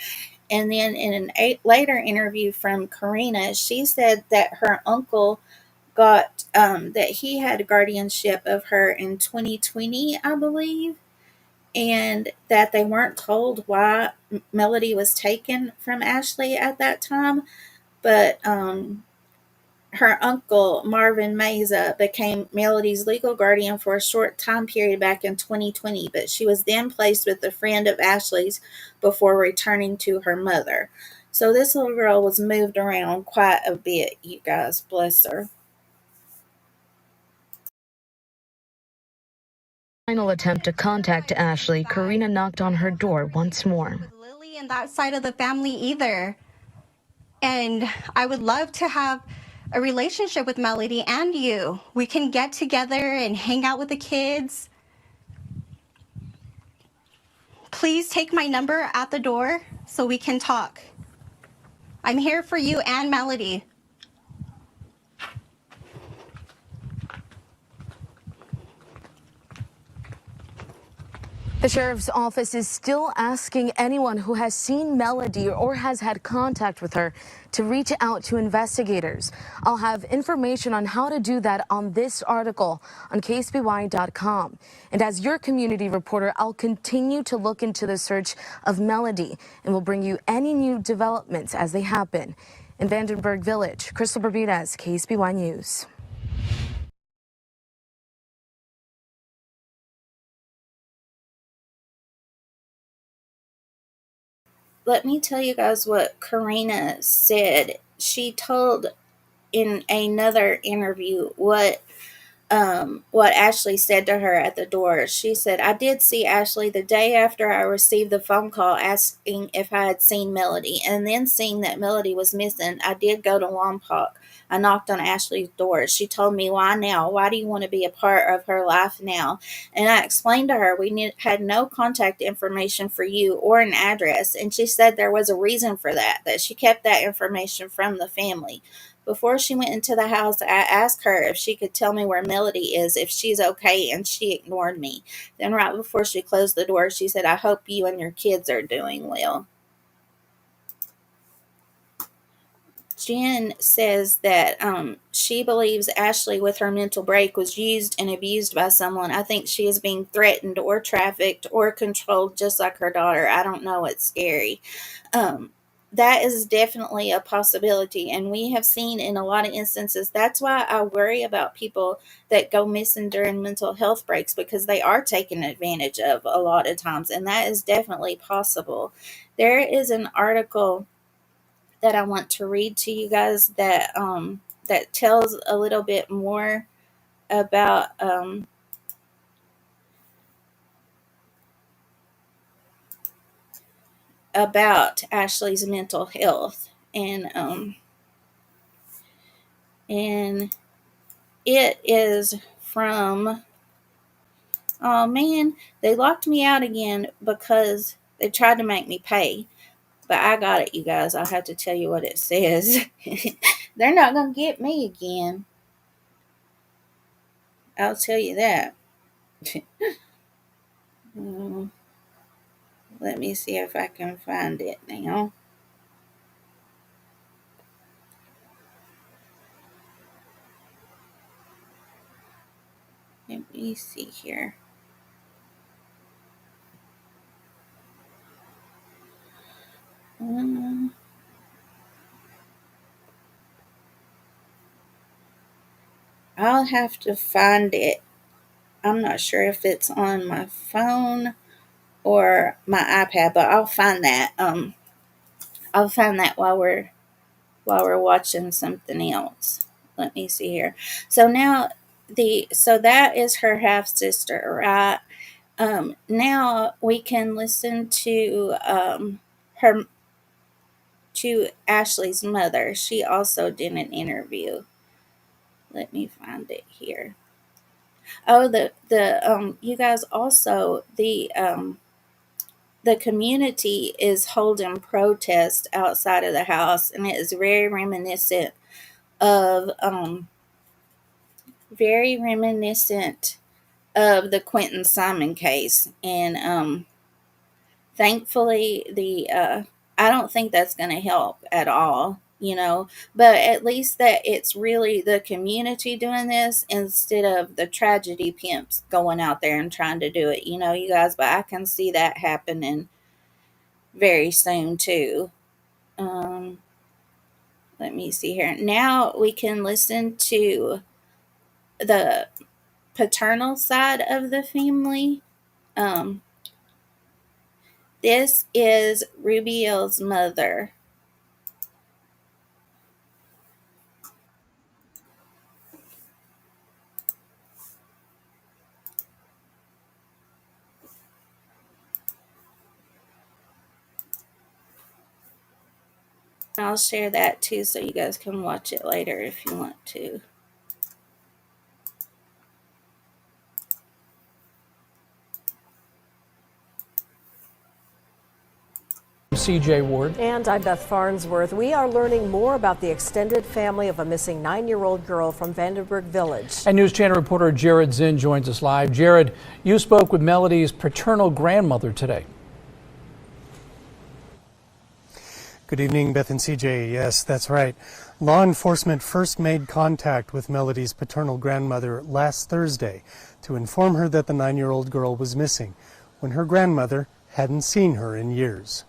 Speaker 2: And then in an later interview from Karina, she said that her uncle got, that he had guardianship of her in 2020, I believe, and that they weren't told why Melodee was taken from Ashley at that time, but her uncle, Marvin Meza, became Melodee's legal guardian for a short time period back in 2020, but she was then placed with a friend of Ashley's before returning to her mother. So this little girl was moved around quite a bit, you guys. Bless her.
Speaker 11: Final attempt to contact Ashley, Karina knocked on her door once more.
Speaker 12: Lily and that side of the family either. And I would love to have a relationship with Melody and you. We can get together and hang out with the kids. Please take my number at the door so we can talk. I'm here for you and Melody.
Speaker 11: The sheriff's office is still asking anyone who has seen Melody or has had contact with her to reach out to investigators. I'll have information on how to do that on this article on ksby.com. And as your community reporter, I'll continue to look into the search of Melody and will bring you any new developments as they happen. In Vandenberg Village, Crystal Bermudez, KSBY News.
Speaker 2: Let me tell you guys what Karina said. She told in another interview what Ashley said to her at the door. She said, I did see Ashley the day after I received the phone call asking if I had seen Melody, and then seeing that Melody was missing, I did go to Lompoc. I knocked on Ashley's door. She told me, why now? Why do you want to be a part of her life now? And I explained to her we had no contact information for you or an address, and she said there was a reason for that she kept that information from the family. Before she went into the house, I asked her if she could tell me where Melody is, if she's okay, and she ignored me. Then right before she closed the door, she said, I hope you and your kids are doing well. Jen says that she believes Ashley, with her mental break, was used and abused by someone. I think she is being threatened or trafficked or controlled just like her daughter. I don't know. It's scary. That is definitely a possibility, and we have seen in a lot of instances. That's why I worry about people that go missing during mental health breaks, because they are taken advantage of a lot of times, and that is definitely possible. There is an article that I want to read to you guys that that tells a little bit more about Ashley's mental health, and it is from, oh man, they locked me out again because they tried to make me pay. But I got it, you guys. I'll have to tell you what it says. They're not going to get me again. I'll tell you that. Let me see if I can find it now. Let me see here. I'll have to find it. I'm not sure if it's on my phone or my iPad, but I'll find that. I'll find that while we're watching something else. Let me see here. So now so that is her half sister, right? Now we can listen to her to Ashley's mother. She also did an interview. Let me find it here. Oh, the you guys, also the community is holding protest outside of the house, and it is of very reminiscent of the Quentin Simon case, and thankfully I don't think that's going to help at all, but at least that it's really the community doing this instead of the tragedy pimps going out there and trying to do it, you guys. But I can see that happening very soon too. Let me see here. Now we can listen to the paternal side of the family. This is Rubiel's mother. I'll share that too so you guys can watch it later if you want to.
Speaker 14: CJ Ward.
Speaker 15: And I'm Beth Farnsworth. We are learning more about the extended family of a missing 9-year-old girl from Vandenberg Village.
Speaker 14: And News Channel reporter Jared Zinn joins us live. Jared, you spoke with Melodee's paternal grandmother today.
Speaker 16: Good evening, Beth and CJ. Yes, that's right. Law enforcement first made contact with Melodee's paternal grandmother last Thursday to inform her that the 9-year-old girl was missing, when her grandmother hadn't seen her in years.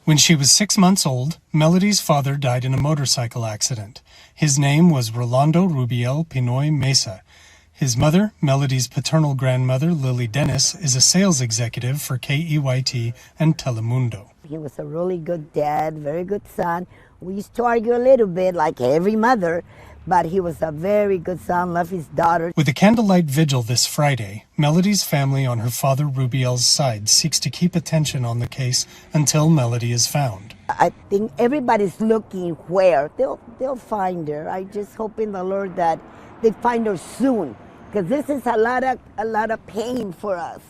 Speaker 16: When she was 6 months old, Melodee's father died in a motorcycle accident. His name was Rolando Rubiel Pinoy Mesa. His mother, Melodee's paternal grandmother, Lily Dennis, is a sales executive for KEYT and Telemundo.
Speaker 17: He was a really good dad, very good son. We used to argue a little bit like every mother, but he was a very good son, loved his daughter.
Speaker 16: With a candlelight vigil this Friday, Melodee's family on her father Rubiel's side seeks to keep attention on the case until Melodee is found.
Speaker 17: I think everybody's looking where. They'll find her. I just hope in the Lord that they find her soon, because this is a lot of pain for us.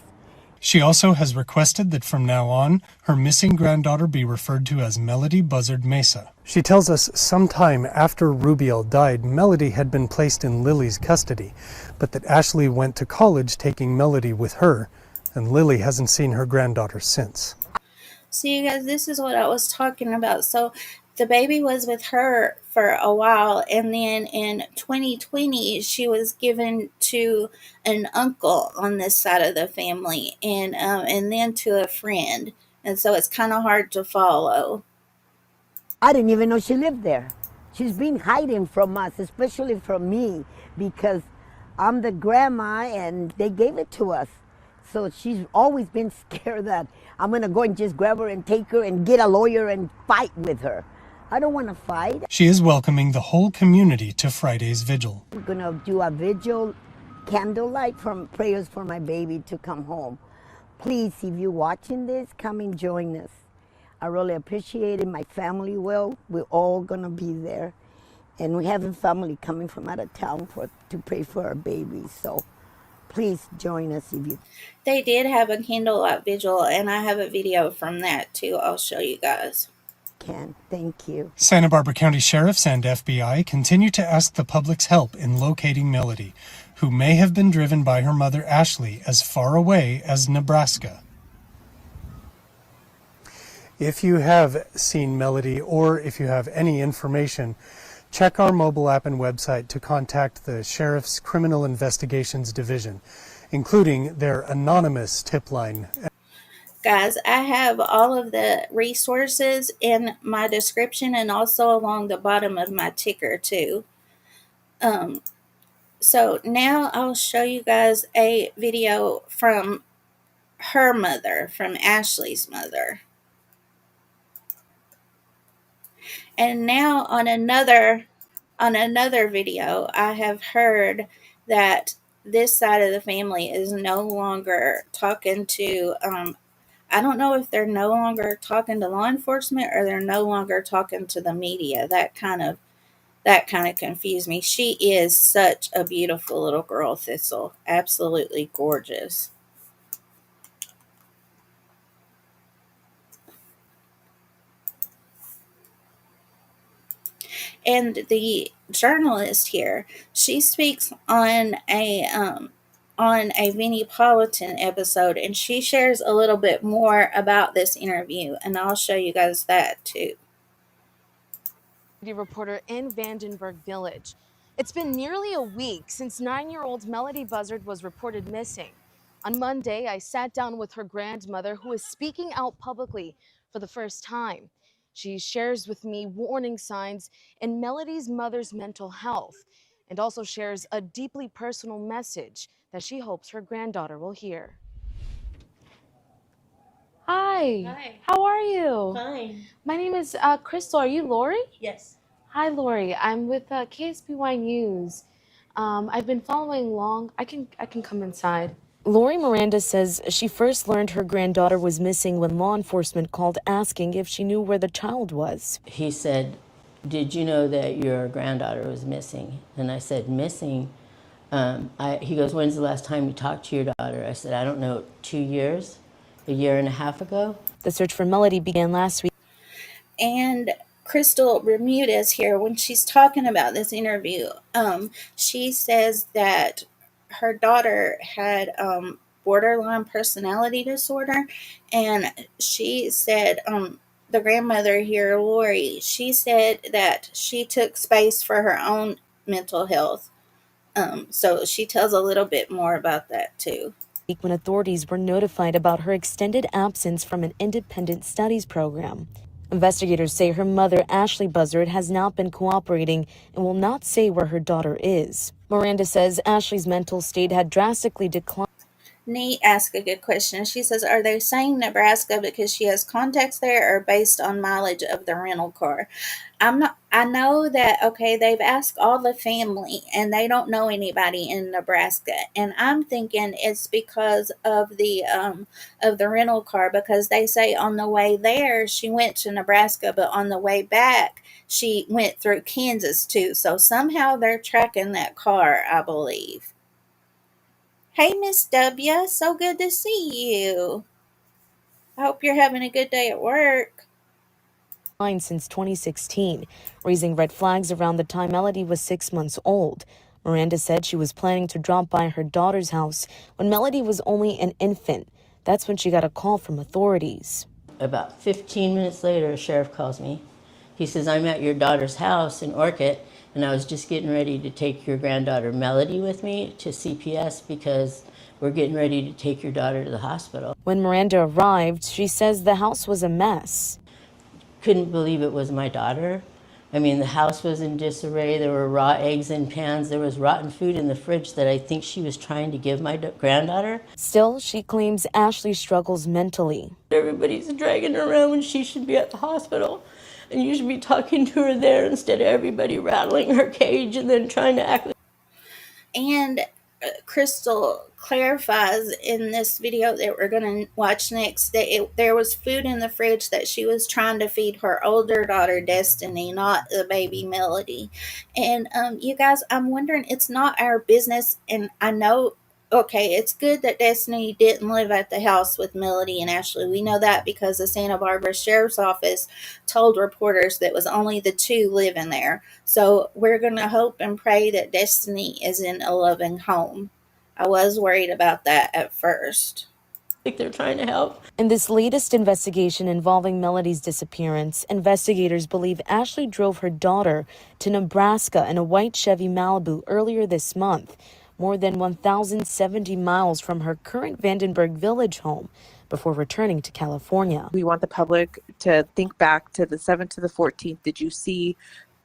Speaker 16: She also has requested that from now on, her missing granddaughter be referred to as Melodee Buzzard Mesa. She tells us sometime after Rubiel died, Melodee had been placed in Lily's custody, but that Ashley went to college taking Melodee with her, and Lily hasn't seen her granddaughter since.
Speaker 2: So you guys, this is what I was talking about. So the baby was with her for a while, and then in 2020 she was given to an uncle on this side of the family, and then to a friend, and so it's kind of hard to follow.
Speaker 17: I didn't even know she lived there. She's been hiding from us, especially from me, because I'm the grandma and they gave it to us. So she's always been scared that I'm going to go and just grab her and take her and get a lawyer and fight with her. I don't want to fight.
Speaker 16: She is welcoming the whole community to Friday's vigil.
Speaker 17: We're going to do a vigil candlelight from prayers for my baby to come home. Please, if you're watching this, come and join us. I really appreciate it. My family will. We're all going to be there. And we have a family coming from out of town to pray for our baby. So please join us if you.
Speaker 2: They did have a candlelight vigil, and I have a video from that too. I'll show you guys.
Speaker 17: Thank you.
Speaker 16: Santa Barbara County Sheriffs and FBI continue to ask the public's help in locating Melodee, who may have been driven by her mother Ashley as far away as Nebraska. If you have seen Melodee, or if you have any information, check our mobile app and website to contact the Sheriff's Criminal Investigations Division, including their anonymous tip line.
Speaker 2: Guys, I have all of the resources in my description and also along the bottom of my ticker too. So now I'll show you guys a video from her mother, from Ashley's mother. And now on another video, I have heard that this side of the family is no longer talking to, I don't know if they're no longer talking to law enforcement or they're no longer talking to the media. That kind of confused me. She is such a beautiful little girl, Thistle. Absolutely gorgeous. And the journalist here, she speaks on a Vinnie Politan episode, and she shares a little bit more about this interview, and I'll show you guys that too.
Speaker 11: Reporter in Vandenberg Village. It's been nearly a week since 9-year-old Melodee Buzzard was reported missing. On Monday, I sat down with her grandmother, who is speaking out publicly for the first time. She shares with me warning signs in Melodee's mother's mental health, and also shares a deeply personal message that she hopes her granddaughter will hear. Hi.
Speaker 18: Hi.
Speaker 11: How are you?
Speaker 18: Fine.
Speaker 11: My name is Crystal. Are you Lori?
Speaker 18: Yes.
Speaker 11: Hi, Lori. I'm with KSBY News. I've been following along. I can come inside. Lori Miranda says she first learned her granddaughter was missing when law enforcement called asking if she knew where the child was.
Speaker 18: He said, "Did you know that your granddaughter was missing?" And I said, "Missing?" He goes, "When's the last time you talked to your daughter?" I said, "I don't know, 2 years, a year and a half ago."
Speaker 11: The search for Melodee began last week.
Speaker 2: And Crystal Bermudez here, when she's talking about this interview, she says that her daughter had borderline personality disorder, and she said, the grandmother here, Lori, she said that she took space for her own mental health. So she tells a little bit more about that too.
Speaker 11: When authorities were notified about her extended absence from an independent studies program. Investigators say her mother, Ashley Buzzard, has not been cooperating and will not say where her daughter is. Miranda says Ashley's mental state had drastically declined.
Speaker 2: Nee asked a good question. She says, are they saying Nebraska because she has contacts there or based on mileage of the rental car? I know that, okay, they've asked all the family and they don't know anybody in Nebraska. And I'm thinking it's because of the rental car, because they say on the way there she went to Nebraska, but on the way back she went through Kansas too. So somehow they're tracking that car, I believe. Hey, Miss W, so good to see you. I hope you're having a good day at work.
Speaker 11: Since 2016, raising red flags around the time Melodee was 6 months old. Miranda said she was planning to drop by her daughter's house when Melodee was only an infant. That's when she got a call from authorities.
Speaker 18: About 15 minutes later, a sheriff calls me. He says, "I'm at your daughter's house in Orcutt, and I was just getting ready to take your granddaughter Melodee with me to CPS because we're getting ready to take your daughter to the hospital."
Speaker 11: When Miranda arrived, she says the house was a mess.
Speaker 18: Couldn't believe it was my daughter. I mean, the house was in disarray. There were raw eggs in pans. There was rotten food in the fridge that I think she was trying to give my granddaughter.
Speaker 11: Still, she claims Ashley struggles mentally.
Speaker 18: Everybody's dragging her around when she should be at the hospital. And you should be talking to her there instead of everybody rattling her cage and then trying to act like.
Speaker 2: And Crystal clarifies in this video that we're going to watch next that there was food in the fridge that she was trying to feed her older daughter Destiny, not the baby Melodee. And you guys, I'm wondering, it's not our business. And I know, okay, it's good that Destiny didn't live at the house with Melodee and Ashley. We know that because the Santa Barbara Sheriff's Office told reporters that was only the two living there. So we're going to hope and pray that Destiny is in a loving home. I was worried about that at first.
Speaker 18: Like they're trying to help.
Speaker 11: In this latest investigation involving Melodee's disappearance, investigators believe Ashley drove her daughter to Nebraska in a white Chevy Malibu earlier this month, more than 1,070 miles from her current Vandenberg Village home, before returning to California.
Speaker 13: We want the public to think back to the 7th to the 14th. Did you see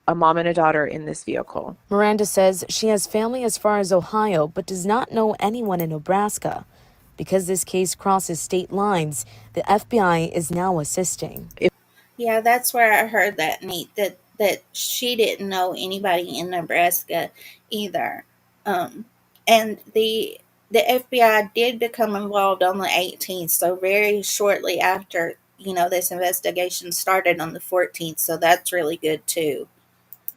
Speaker 13: a mom and a daughter in this vehicle?
Speaker 11: Miranda says she has family as far as Ohio, but does not know anyone in Nebraska. Because this case crosses state lines, the FBI is now assisting.
Speaker 2: Yeah, that's where I heard that, Neat, that she didn't know anybody in Nebraska either. And the FBI did become involved on the 18th, so very shortly after, this investigation started on the 14th, so that's really good too.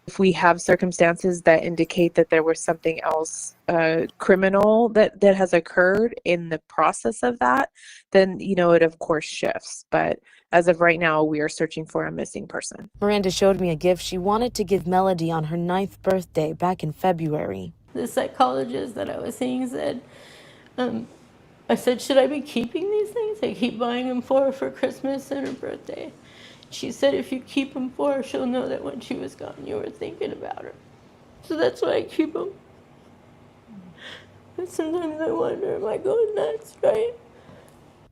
Speaker 13: If we have circumstances that indicate that there was something else criminal that has occurred in the process of that, then, it of course shifts. But as of right now, we are searching for a missing person.
Speaker 11: Miranda showed me a gift she wanted to give Melodee on her 9th birthday back in February.
Speaker 18: The psychologist that I was seeing said, I said, "Should I be keeping these things? I keep buying them for her for Christmas and her birthday." She said, "If you keep them for her, she'll know that when she was gone, you were thinking about her." So that's why I keep them. And sometimes I wonder, am I going nuts, right?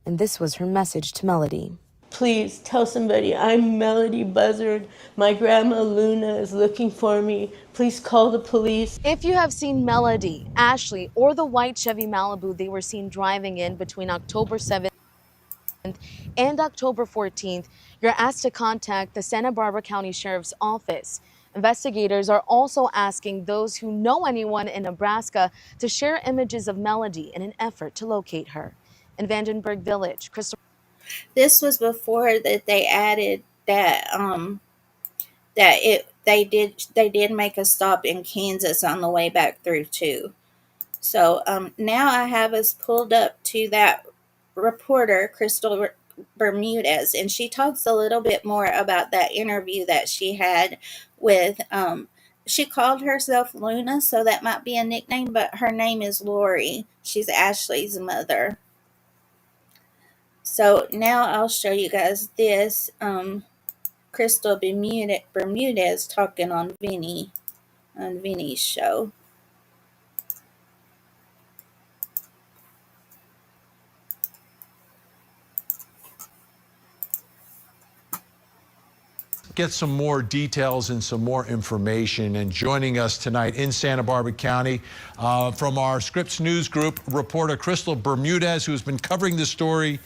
Speaker 11: And this was her message to Melodee.
Speaker 18: "Please tell somebody I'm Melodee Buzzard. My grandma Luna is looking for me. Please call the police."
Speaker 11: If you have seen Melodee, Ashley, or the white Chevy Malibu they were seen driving in between October 7th and October 14th, you're asked to contact the Santa Barbara County Sheriff's Office. Investigators are also asking those who know anyone in Nebraska to share images of Melodee in an effort to locate her. In Vandenberg Village, Christopher.
Speaker 2: This was before that they added that that they did make a stop in Kansas on the way back through too. So now I have us pulled up to that reporter, Crystal Bermudez, and she talks a little bit more about that interview that she had with. She called herself Luna, so that might be a nickname, but her name is Lori. She's Ashley's mother. So now I'll show you guys this. Crystal Bermudez talking on Vinny's show.
Speaker 19: Get some more details and some more information. And joining us tonight in Santa Barbara County from our Scripps News Group, reporter Crystal Bermudez, who's been covering this story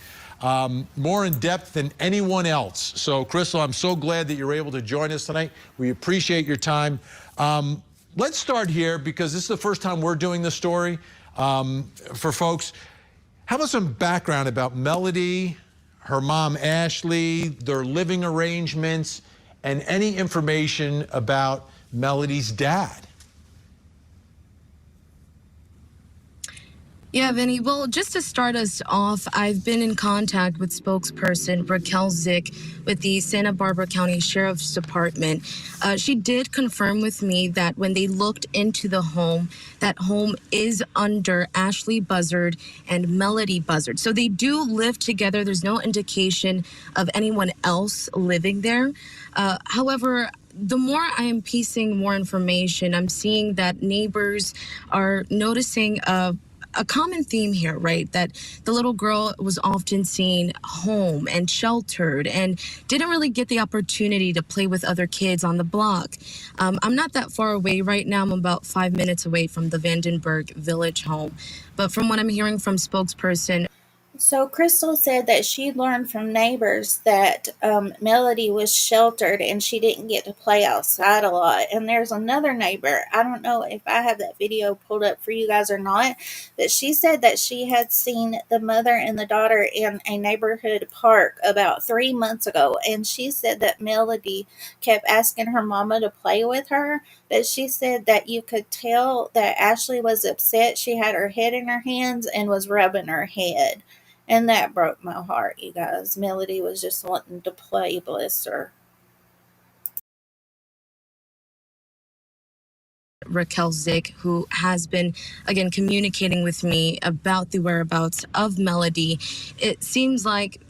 Speaker 19: more in depth than anyone else. So, Crystal, I'm so glad that you're able to join us tonight. We appreciate your time. Let's start here because this is the first time we're doing the story for folks. How about some background about Melodee, her mom Ashley, their living arrangements, and any information about Melodee's dad?
Speaker 11: Yeah, Vinny. Well, just to start us off, I've been in contact with spokesperson Raquel Zick with the Santa Barbara County Sheriff's Department. She did confirm with me that when they looked into the home, that home is under Ashley Buzzard and Melodee Buzzard. So they do live together. There's no indication of anyone else living there. However, the more I am piecing more information, I'm seeing that neighbors are noticing a common theme here, right? That the little girl was often seen home and sheltered and didn't really get the opportunity to play with other kids on the block. I'm not that far away right now. I'm about 5 minutes away from the Vandenberg Village home. But from what I'm hearing from spokesperson,
Speaker 2: So Crystal said that she learned from neighbors that Melodee was sheltered and she didn't get to play outside a lot. And there's another neighbor, I don't know if I have that video pulled up for you guys or not, but she said that she had seen the mother and the daughter in a neighborhood park about 3 months ago. And she said that Melodee kept asking her mama to play with her, but she said that you could tell that Ashley was upset. She had her head in her hands and was rubbing her head. And that broke my heart, you guys. Melodee was just wanting to play, bless her.
Speaker 11: Raquel Zick, who has been, again, communicating with me about the whereabouts of Melodee, it seems like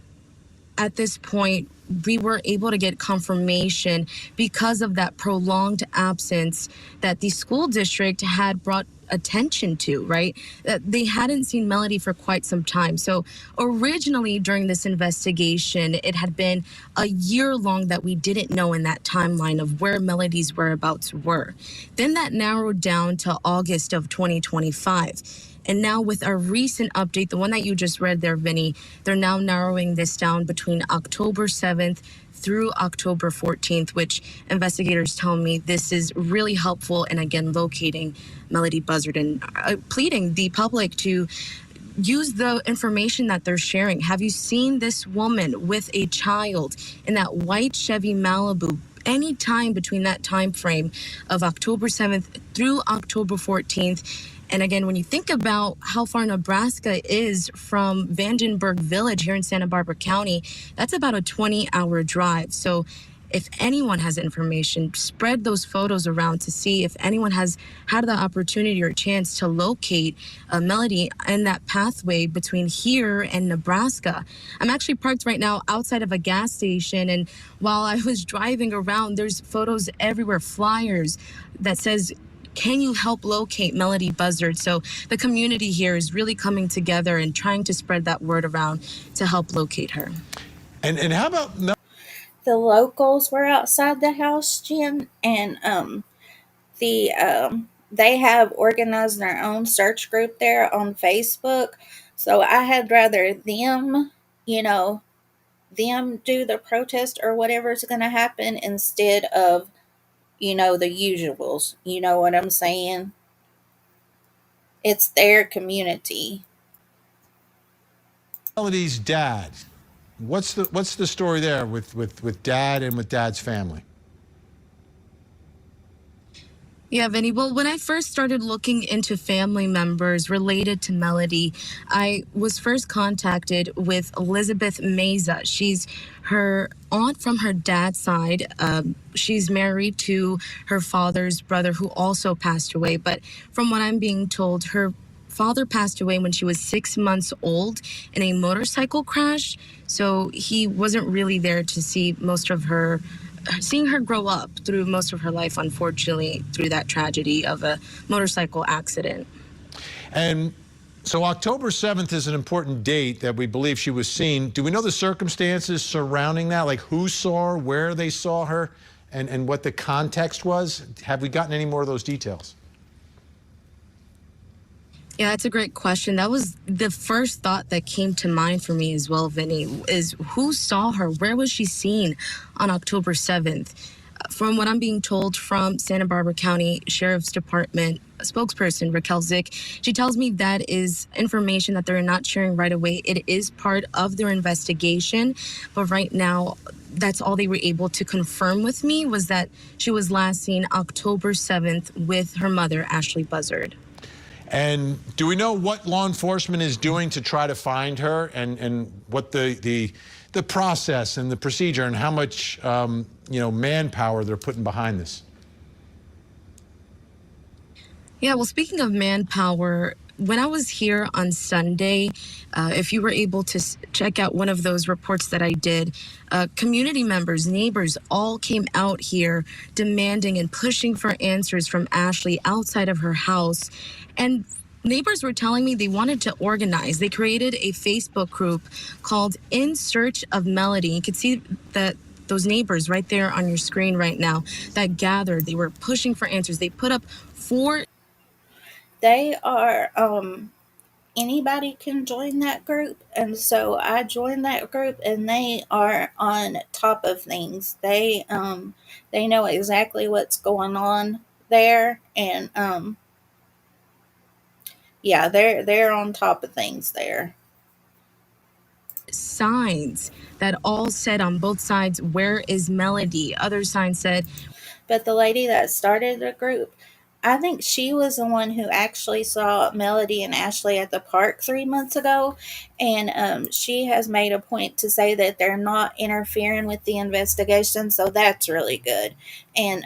Speaker 11: at this point, we were able to get confirmation because of that prolonged absence that the school district had brought attention to, right? They hadn't seen Melodee for quite some time. So originally during this investigation, it had been a year long that we didn't know in that timeline of where Melodee's whereabouts were. Then that narrowed down to August of 2025. And now with our recent update, the one that you just read there, Vinny, they're now narrowing this down between October 7th through October 14th, which investigators tell me this is really helpful in, again, locating Melodee Buzzard and pleading the public to use the information that they're sharing. Have you seen this woman with a child in that white Chevy Malibu any time between that time frame of October 7th through October 14th? And again, when you think about how far Nebraska is from Vandenberg Village here in Santa Barbara County, that's about a 20-hour drive. So if anyone has information, spread those photos around to see if anyone has had the opportunity or chance to locate Melodee in that pathway between here and Nebraska. I'm actually parked right now outside of a gas station, and while I was driving around, there's photos everywhere, flyers that says, "Can you help locate Melodee Buzzard?" So the community here is really coming together and trying to spread that word around to help locate her.
Speaker 19: And how about
Speaker 2: the locals were outside the house, Jim, and they have organized their own search group there on Facebook. So I had rather them, them do the protest or whatever's going to happen instead of the usuals. You know what I'm saying? It's their community.
Speaker 19: Melody's dad. What's the story there with dad and with dad's family?
Speaker 11: Yeah, Vinny. Well, when I first started looking into family members related to Melodee, I was first contacted with Elizabeth Meza. She's her aunt from her dad's side. She's married to her father's brother, who also passed away. But from what I'm being told, her father passed away when she was 6 months old in a motorcycle crash. So he wasn't really there to see most of her seeing her grow up through most of her life, unfortunately, through that tragedy of a motorcycle accident.
Speaker 19: And so October 7th is an important date that we believe she was seen. Do we know the circumstances surrounding that? Like who saw her, where they saw her, and what the context was? Have we gotten any more of those details?
Speaker 11: Yeah, that's a great question. That was the first thought that came to mind for me as well, Vinny, is who saw her? Where was she seen on October 7th? From what I'm being told from Santa Barbara County Sheriff's Department spokesperson, Raquel Zick, she tells me that is information that they're not sharing right away. It is part of their investigation, but right now, that's all they were able to confirm with me was that she was last seen October 7th with her mother, Ashley Buzzard.
Speaker 19: And do we know what law enforcement is doing to try to find her, and what the process and the procedure, and how much manpower they're putting behind this?
Speaker 11: Yeah, well, speaking of manpower, when I was here on Sunday, if you were able to check out one of those reports that I did, community members, neighbors all came out here demanding and pushing for answers from Ashley outside of her house. And neighbors were telling me they wanted to organize. They created a Facebook group called In Search of Melodee. You can see that those neighbors right there on your screen right now that gathered. They were pushing for answers. They put up 4.
Speaker 2: They are anybody can join that group, and so I joined that group, and they are on top of things. They know exactly what's going on there, and yeah, they're on top of things there.
Speaker 11: Signs that all said on both sides, "Where is Melodee?" Other signs said,
Speaker 2: but the lady that started the group, I think she was the one who actually saw Melodee and Ashley at the park 3 months ago, and she has made a point to say that they're not interfering with the investigation, so that's really good. And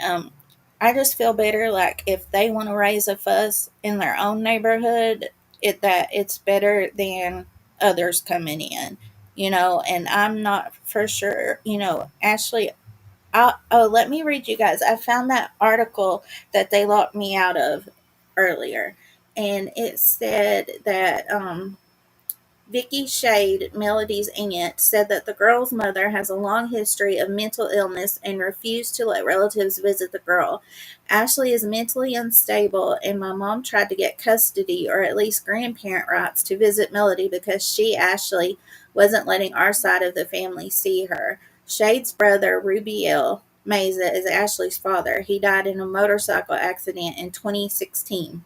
Speaker 2: I just feel better, like if they want to raise a fuss in their own neighborhood, that it's better than others coming in, and I'm not for sure, Ashley. Let me read you guys. I found that article that they locked me out of earlier, and it said that Vicky Shade, Melodee's aunt, said that the girl's mother has a long history of mental illness and refused to let relatives visit the girl. Ashley is mentally unstable, and my mom tried to get custody or at least grandparent rights to visit Melodee because she, Ashley, wasn't letting our side of the family see her. Shade's brother, Rubiel Meza, is Ashley's father. He died in a motorcycle accident in 2016.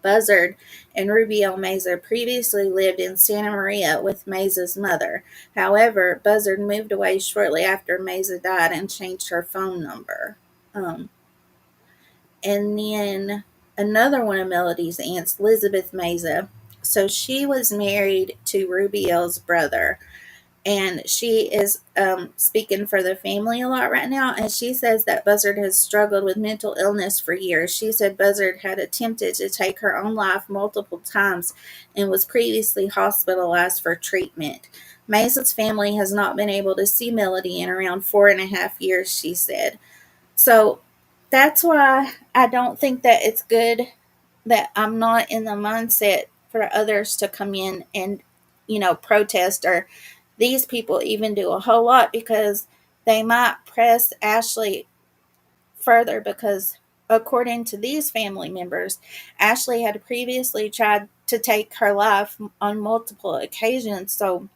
Speaker 2: Buzzard and Rubiel Meza previously lived in Santa Maria with Meza's mother. However, Buzzard moved away shortly after Meza died and changed her phone number. And then another one of Melodee's aunts, Elizabeth Meza. So she was married to Rubiel's brother, and she is speaking for the family a lot right now, and she says that Buzzard has struggled with mental illness for years. She said Buzzard had attempted to take her own life multiple times and was previously hospitalized for treatment. Mesa's family has not been able to see Melodee in around 4.5 years, she said. So that's why I don't think that it's good that I'm not in the mindset for others to come in and, protest, or these people even do a whole lot, because they might press Ashley further, because according to these family members, Ashley had previously tried to take her life on multiple occasions. So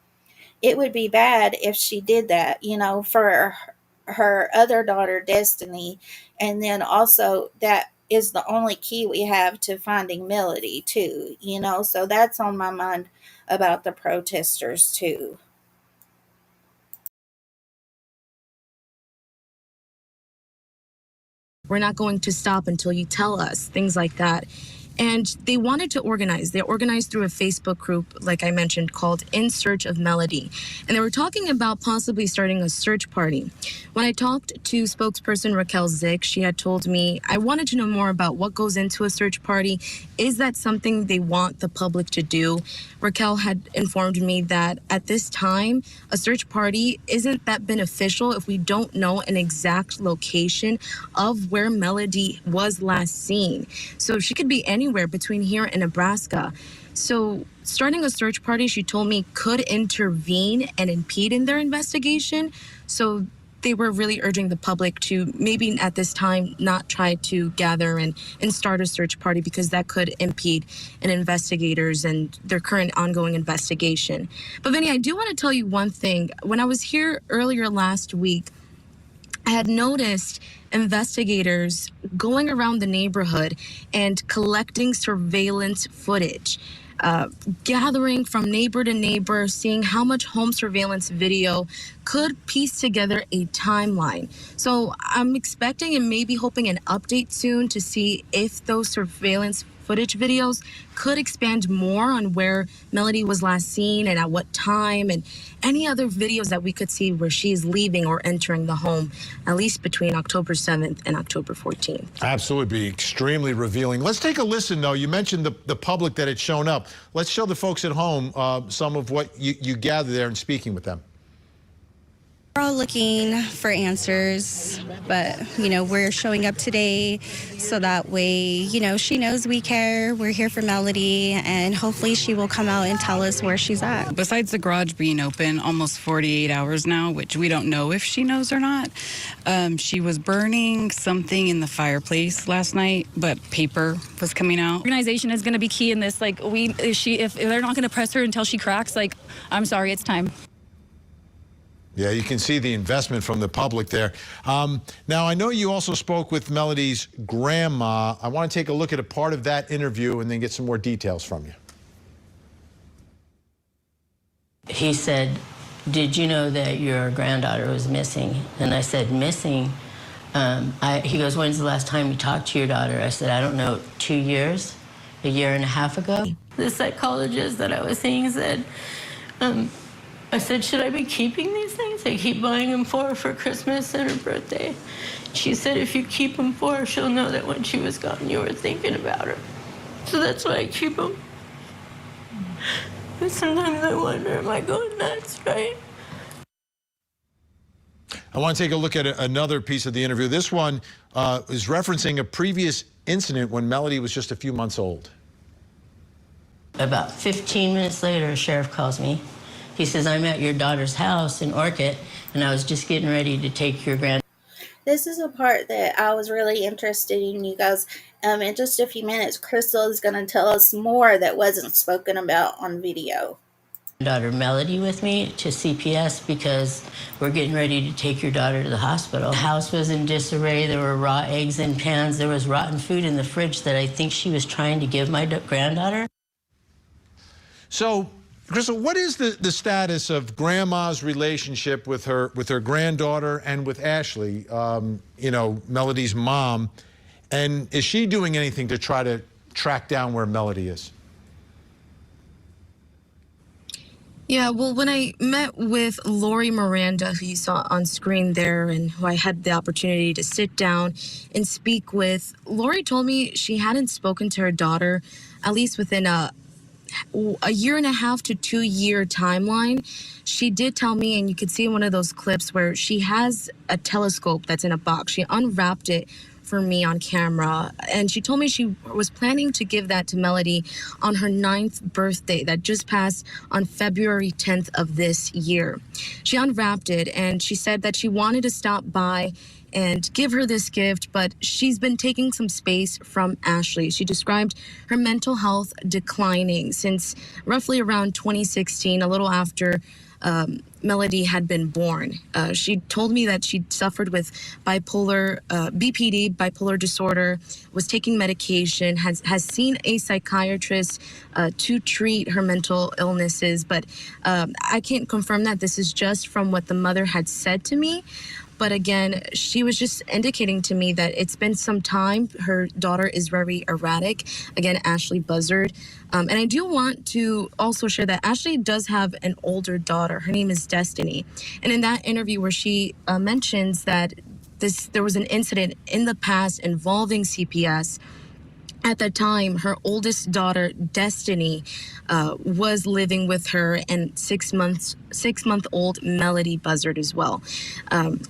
Speaker 2: it would be bad if she did that, for her other daughter, Destiny. And then also, that is the only key we have to finding Melodee, too, so that's on my mind about the protesters, too.
Speaker 11: We're not going to stop until you tell us, things like that. And they wanted to organize. They organized through a Facebook group, like I mentioned, called In Search of Melodee. And they were talking about possibly starting a search party. When I talked to spokesperson Raquel Zick, she had told me, I wanted to know more about what goes into a search party. Is that something they want the public to do? Raquel had informed me that at this time, a search party isn't that beneficial if we don't know an exact location of where Melodee was last seen. So she could be anywhere between here and Nebraska. So starting a search party, she told me, could intervene and impede in their investigation. So they were really urging the public to maybe at this time not try to gather and start a search party, because that could impede in investigators and their current ongoing investigation. But Vinny, I do want to tell you one thing. When I was here earlier last week, I had noticed investigators going around the neighborhood and collecting surveillance footage, gathering from neighbor to neighbor, seeing how much home surveillance video could piece together a timeline. So I'm expecting and maybe hoping an update soon to see if those surveillance footage videos could expand more on where Melodee was last seen and at what time, and any other videos that we could see where she is leaving or entering the home, at least between October 7th and October 14th.
Speaker 19: Absolutely, be extremely revealing. Let's take a listen, though. You mentioned the public that had shown up. Let's show the folks at home some of what you gathered there and speaking with them.
Speaker 20: We're all looking for answers, but, we're showing up today so that way, she knows we care. We're here for Melodee, and hopefully she will come out and tell us where she's at.
Speaker 21: Besides the garage being open almost 48 hours now, which we don't know if she knows or not, she was burning something in the fireplace last night, but paper was coming out.
Speaker 22: Organization is going to be key in this. If they're not going to press her until she cracks, I'm sorry, it's time.
Speaker 19: Yeah, you can see the investment from the public there. Now, I know you also spoke with Melodee's grandma. I want to take a look at a part of that interview and then get some more details from you.
Speaker 23: He said, "Did you know that your granddaughter was missing?" And I said, "Missing?" He goes, "When's the last time you talked to your daughter?" I said, "I don't know, 2 years, a year and a half ago."
Speaker 18: The psychologist that I was seeing said, I said, "Should I be keeping these things? I keep buying them for Christmas and her birthday." She said, "If you keep them for her, she'll know that when she was gone, you were thinking about her." So that's why I keep them. And sometimes I wonder, am I going nuts, right?
Speaker 19: I want to take a look at another piece of the interview. This one is referencing a previous incident when Melodee was just a few months old.
Speaker 23: About 15 minutes later, a sheriff calls me. He says, "I'm at your daughter's house in Orchid, and I was just getting ready to take your granddaughter."
Speaker 2: This is a part that I was really interested in, you guys. In just a few minutes, Crystal is going to tell us more that wasn't spoken about on video.
Speaker 23: Daughter Melodee with me to CPS because we're getting ready to take your daughter to the hospital. The house was in disarray. There were raw eggs in pans. There was rotten food in the fridge that I think she was trying to give my granddaughter.
Speaker 19: So, Crystal, what is the status of Grandma's relationship with her granddaughter and with Ashley, Melodee's mom? And is she doing anything to try to track down where Melodee is?
Speaker 11: Yeah, well, when I met with Lori Miranda, who you saw on screen there, and who I had the opportunity to sit down and speak with, Lori told me she hadn't spoken to her daughter, at least within a 1.5 to 2 year timeline. She did tell me, and you could see in one of those clips where she has a telescope that's in a box. She unwrapped it for me on camera, and she told me she was planning to give that to Melodee on her 9th birthday that just passed on February 10th of this year. She unwrapped it, and she said that she wanted to stop by and give her this gift, but she's been taking some space from Ashley. She described her mental health declining since roughly around 2016, a little after Melodee had been born. She told me that she suffered with BPD, bipolar disorder, was taking medication, has seen a psychiatrist to treat her mental illnesses, but I can't confirm that. This is just from what the mother had said to me. But again, she was just indicating to me that it's been some time. Her daughter is very erratic. Again, Ashley Buzzard. And I do want to also share that Ashley does have an older daughter. Her name is Destiny. And in that interview where she mentions that there was an incident in the past involving CPS, at the time, her oldest daughter, Destiny, was living with her, and 6-month-old Melodee Buzzard as well.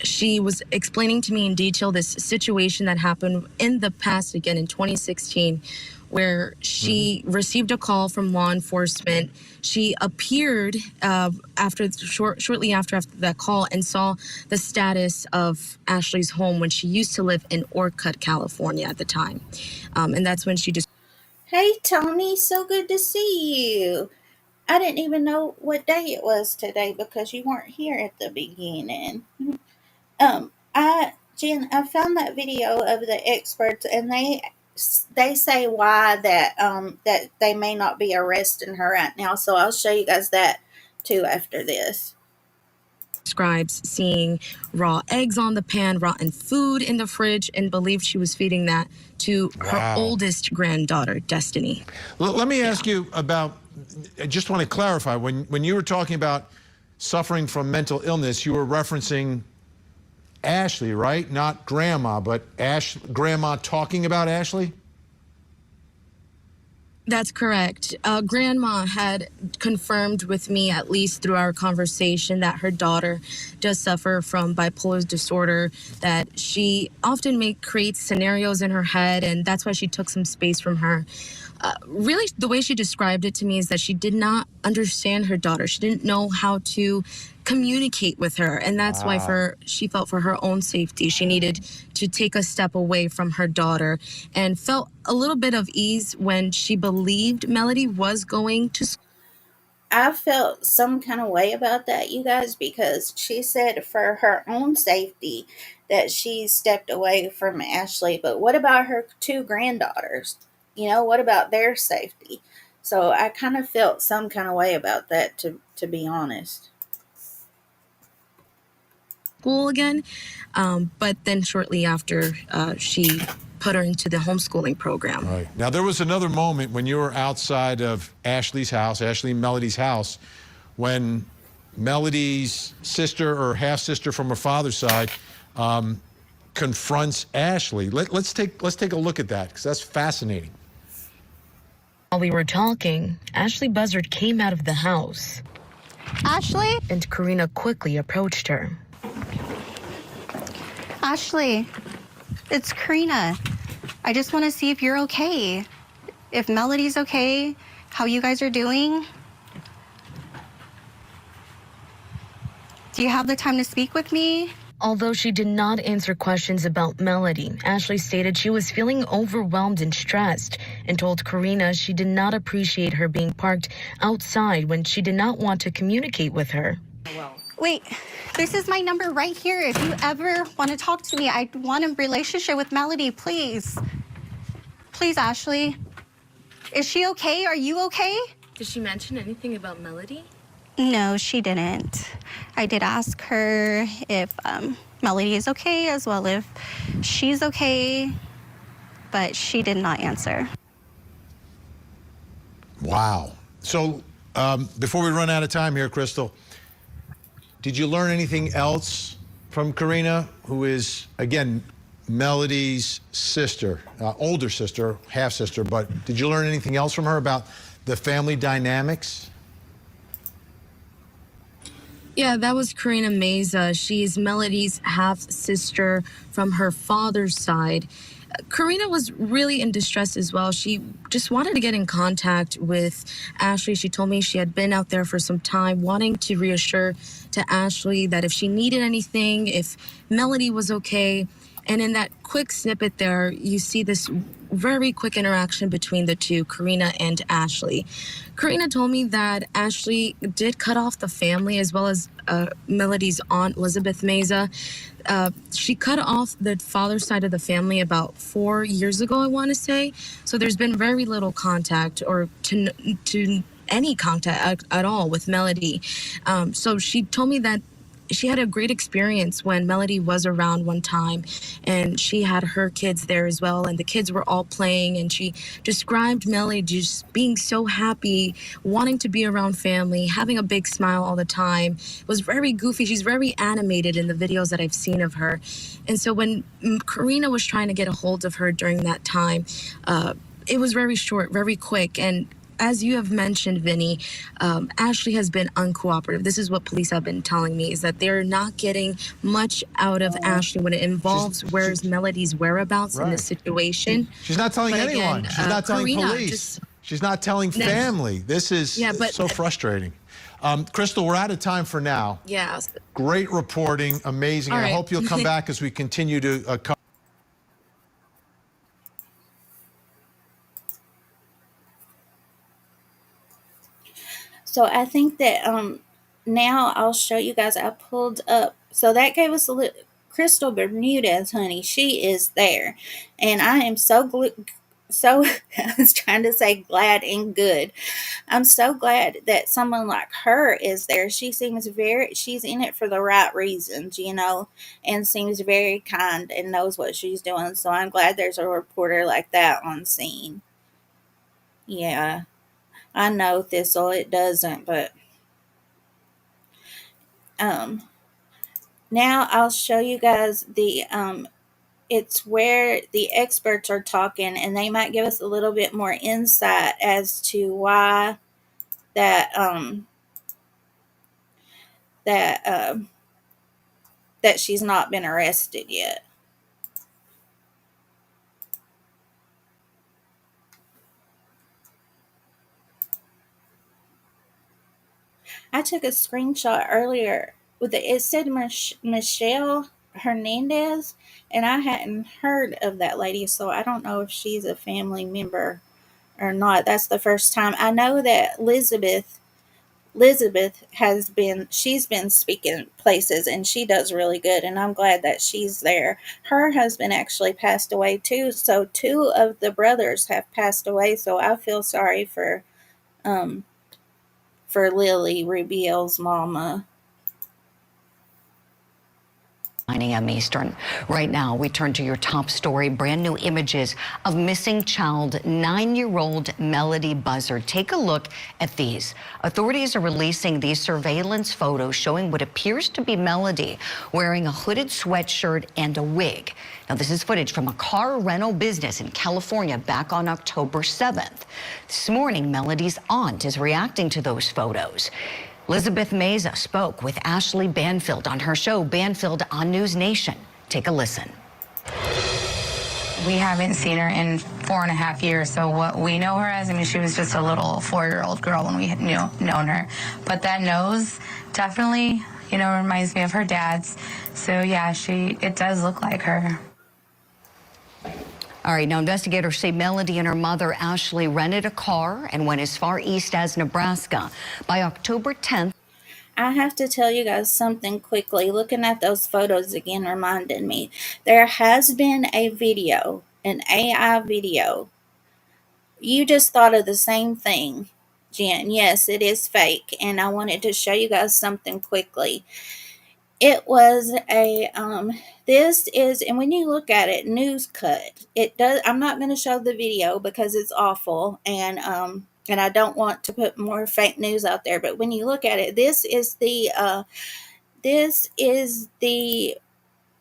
Speaker 11: She was explaining to me in detail this situation that happened in the past, again in 2016, where she received a call from law enforcement. She appeared shortly after that call and saw the status of Ashley's home when she used to live in Orcutt, California at the time. And that's when she just...
Speaker 2: Hey, Tony, so good to see you. I didn't even know what day it was today because you weren't here at the beginning. Jen, I found that video of the experts, and they say why that they may not be arresting her right now. So I'll show you guys that too after this.
Speaker 11: Describes seeing raw eggs on the pan, rotten food in the fridge, and believed she was feeding that to her oldest granddaughter, Destiny.
Speaker 19: Let me ask you about, I just want to clarify, when you were talking about suffering from mental illness, you were referencing Ashley, right? Not grandma, but grandma talking about Ashley?
Speaker 11: That's correct. Grandma had confirmed with me, at least through our conversation, that her daughter does suffer from bipolar disorder, that she often creates scenarios in her head, and that's why she took some space from her. Really, the way she described it to me is that she did not understand her daughter. She didn't know how to communicate with her, and that's why she felt for her own safety she needed to take a step away from her daughter, and felt a little bit of ease when she believed Melodee was going to school.
Speaker 2: I felt some kind of way about that, you guys, because she said for her own safety that she stepped away from Ashley. But what about her 2 granddaughters? What about their safety? So I kind of felt some kind of way about that, to be honest.
Speaker 11: School again, but then shortly after, she put her into the homeschooling program.
Speaker 19: Right. Now, there was another moment when you were outside of Ashley's house, Ashley and Melodee's house, when Melodee's sister or half-sister from her father's side confronts Ashley. Let's take a look at that, because that's fascinating.
Speaker 11: While we were talking, Ashley Buzzard came out of the house.
Speaker 12: Ashley?
Speaker 11: And Karina quickly approached her.
Speaker 12: Ashley, it's Karina. I just want to see if you're okay. If Melodee's okay, how you guys are doing. Do you have the time to speak with me?
Speaker 11: Although she did not answer questions about Melodee, Ashley stated she was feeling overwhelmed and stressed, and told Karina she did not appreciate her being parked outside when she did not want to communicate with her.
Speaker 12: Wait, this is my number right here. If you ever want to talk to me, I want a relationship with Melodee, please. Please, Ashley. Is she okay? Are you okay?
Speaker 11: Did she mention anything about Melodee?
Speaker 12: No, she didn't. I did ask her if Melodee is okay, as well if she's okay, but she did not answer.
Speaker 19: Wow. So before we run out of time here, Crystal, did you learn anything else from Karina, who is, again, Melodee's sister, older sister, half-sister, but did you learn anything else from her about the family dynamics?
Speaker 11: Yeah, that was Karina Meza. She's Melodee's half-sister from her father's side. Karina was really in distress as well. She just wanted to get in contact with Ashley. She told me she had been out there for some time, wanting to reassure to Ashley that if she needed anything, if Melodee was okay, And in that quick snippet there, you see this very quick interaction between the two, Karina and Ashley. Karina told me that Ashley did cut off the family as well as Melodee's aunt, Elizabeth Meza. She cut off the father's side of the family about 4 years ago, I want to say. So there's been very little contact or to any contact at all with Melodee. So she told me that she had a great experience when Melodee was around one time, and she had her kids there as well, and the kids were all playing, and she described Melodee just being so happy, wanting to be around family, having a big smile all the time. It was very goofy. She's very animated in the videos that I've seen of her. And so when Karina was trying to get a hold of her during that time, it was very short, very quick, and as you have mentioned, Vinny, Ashley has been uncooperative. This is what police have been telling me, is that they're not getting much out of Ashley when it involves where's Melodee's whereabouts in this situation.
Speaker 19: She's not telling
Speaker 11: But
Speaker 19: anyone.
Speaker 11: again,
Speaker 19: She's not telling
Speaker 11: Karina
Speaker 19: police. She's not telling family. This is so frustrating. Crystal, we're out of time for now.
Speaker 11: Yeah.
Speaker 19: Great reporting. Amazing.
Speaker 11: All
Speaker 19: And I
Speaker 11: right.
Speaker 19: hope you'll come back as we continue to cover.
Speaker 2: So I think that now I'll show you guys. I pulled up. So that gave us a little. Crystal Bermudez, honey, she is there, and I am so I was trying to say glad and good. I'm so glad that someone like her is there. She seems she's in it for the right reasons, and seems very kind and knows what she's doing. So I'm glad there's a reporter like that on scene. Yeah, I know Thistle, it doesn't, but now I'll show you guys the it's where the experts are talking, and they might give us a little bit more insight as to why that that that she's not been arrested yet. I took a screenshot earlier with it said Michelle Hernandez, and I hadn't heard of that lady, so I don't know if she's a family member or not. That's the first time. I know that Elizabeth she's been speaking places, and she does really good, and I'm glad that she's there. Her husband actually passed away too, so two of the brothers have passed away, so I feel sorry for Lily Rubiel's mama.
Speaker 1: 9 a.m. Eastern. Right now, we turn to your top story. Brand new images of missing child 9-year-old Melodee Buzzard. Take a look at these. Authorities are releasing these surveillance photos showing what appears to be Melodee wearing a hooded sweatshirt and a wig. Now, this is footage from a car rental business in California back on October 7th. This morning, Melodee's aunt is reacting to those photos. Elizabeth Meza spoke with Ashley Banfield on her show, Banfield on News Nation. Take a listen.
Speaker 4: We haven't seen her in 4.5 years, so what we know her as, I mean, she was just a little 4-year-old girl when we had known her. But that nose definitely, reminds me of her dad's. So yeah, it does look like her.
Speaker 1: All right, now investigators say Melodee and her mother, Ashley, rented a car and went as far east as Nebraska. By October 10th,
Speaker 2: I have to tell you guys something quickly. Looking at those photos again reminded me. There has been a video, an AI video. You just thought of the same thing, Jen. Yes, it is fake, and I wanted to show you guys something quickly. It was this is, and when you look at it, news cut. It does. I'm not going to show the video because it's awful, and I don't want to put more fake news out there. But when you look at it, this is the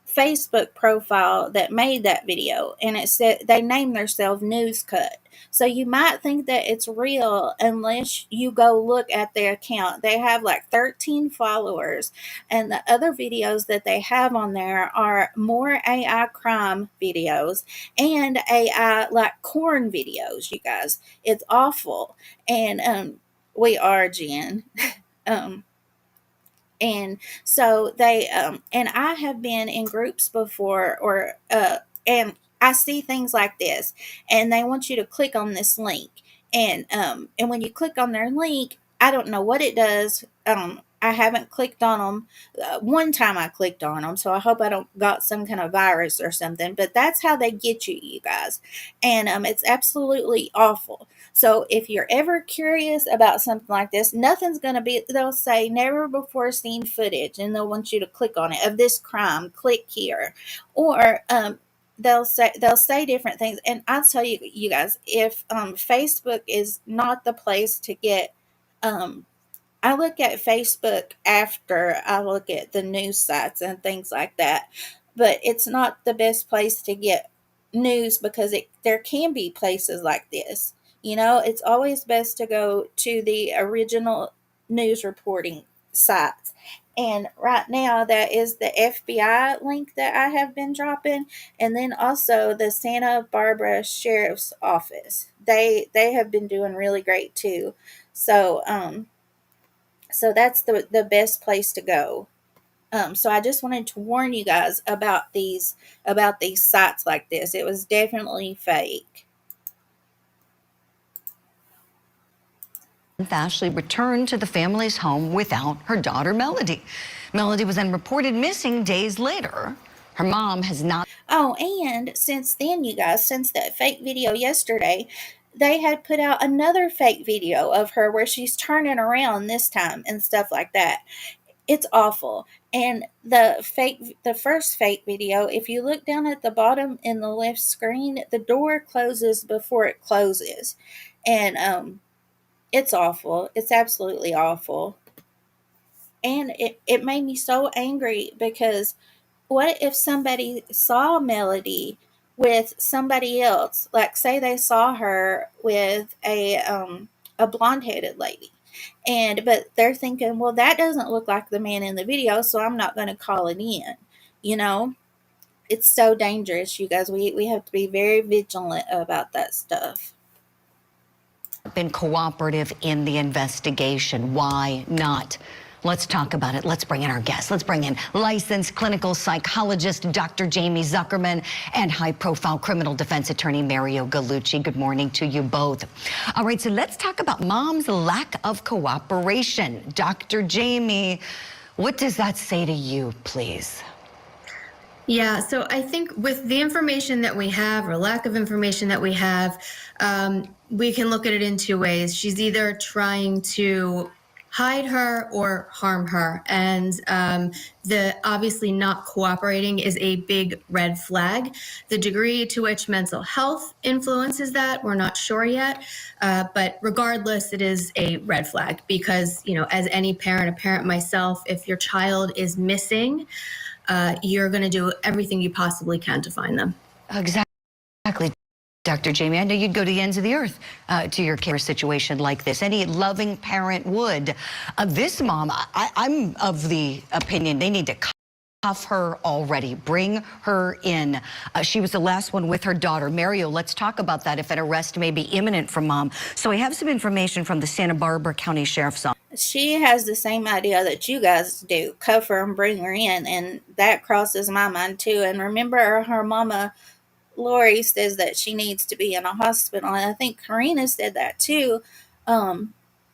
Speaker 2: Facebook profile that made that video, and it said they named themselves News Cut. So you might think that it's real unless you go look at their account. They have like 13 followers, and the other videos that they have on there are more AI crime videos and AI like corn videos. You guys, it's awful, and we are Jen. And so they and I have been in groups before, or and I see things like this, and they want you to click on this link, and when you click on their link, I don't know what it does. I haven't clicked on them. One time I clicked on them, so I hope I don't got some kind of virus or something. But that's how they get you, you guys, and it's absolutely awful. So if you're ever curious about something like this, nothing's going to be. They'll say never before seen footage, and they'll want you to click on it of this crime. Click here, or they'll say different things. And I'll tell you, you guys, if Facebook is not the place to get. I look at Facebook after I look at the news sites and things like that, but it's not the best place to get news because there can be places like this. You know, it's always best to go to the original news reporting sites. And right now, that is the FBI link that I have been dropping, and then also the Santa Barbara Sheriff's Office. They have been doing really great too. So that's the best place to go. So I just wanted to warn you guys about these sites like this. It was definitely fake.
Speaker 1: Ashley returned to the family's home without her daughter, Melodee. Melodee was then reported missing days later. Her mom has not.
Speaker 2: Oh, and since then, you guys, since that fake video yesterday, they had put out another fake video of her where she's turning around this time and stuff like that. It's awful. And the first fake video, if you look down at the bottom in the left screen, the door closes before it closes. And it's awful. It's absolutely awful. And it made me so angry because what if somebody saw Melodee with somebody else? Like, say they saw her with a blonde-headed lady, but they're thinking, well, that doesn't look like the man in the video, so I'm not going to call it in. You know, it's so dangerous, you guys. We have to be very vigilant about that stuff.
Speaker 1: Been cooperative in the investigation. Why not? Let's talk about it. Let's bring in our guests. Let's bring in licensed clinical psychologist Dr. Jamie Zuckerman and high-profile criminal defense attorney Mario Gallucci. Good morning to you both. All right, so let's talk about mom's lack of cooperation. Dr. Jamie, what does that say to you, please?
Speaker 3: Yeah, so I think with the information that we have, or lack of information that we have, we can look at it in two ways. She's either trying to hide her or harm her, and the obviously not cooperating is a big red flag. The degree to which mental health influences that, we're not sure yet, but regardless, it is a red flag because, you know, as any parent, a parent myself, if your child is missing, you're going to do everything you possibly can to find them.
Speaker 1: Exactly, Dr. Jamie. I know you'd go to the ends of the earth to your care situation like this. Any loving parent would. This mom, I'm of the opinion they need to cuff her already. Bring her in. She was the last one with her daughter. Mario, let's talk about that if an arrest may be imminent from mom. So I have some information from the Santa Barbara County Sheriff's Office.
Speaker 2: She has the same idea that you guys do. Cuff her and bring her in. And that crosses my mind too. And remember, her mama, Lori, says that she needs to be in a hospital. And I think Karina said that too.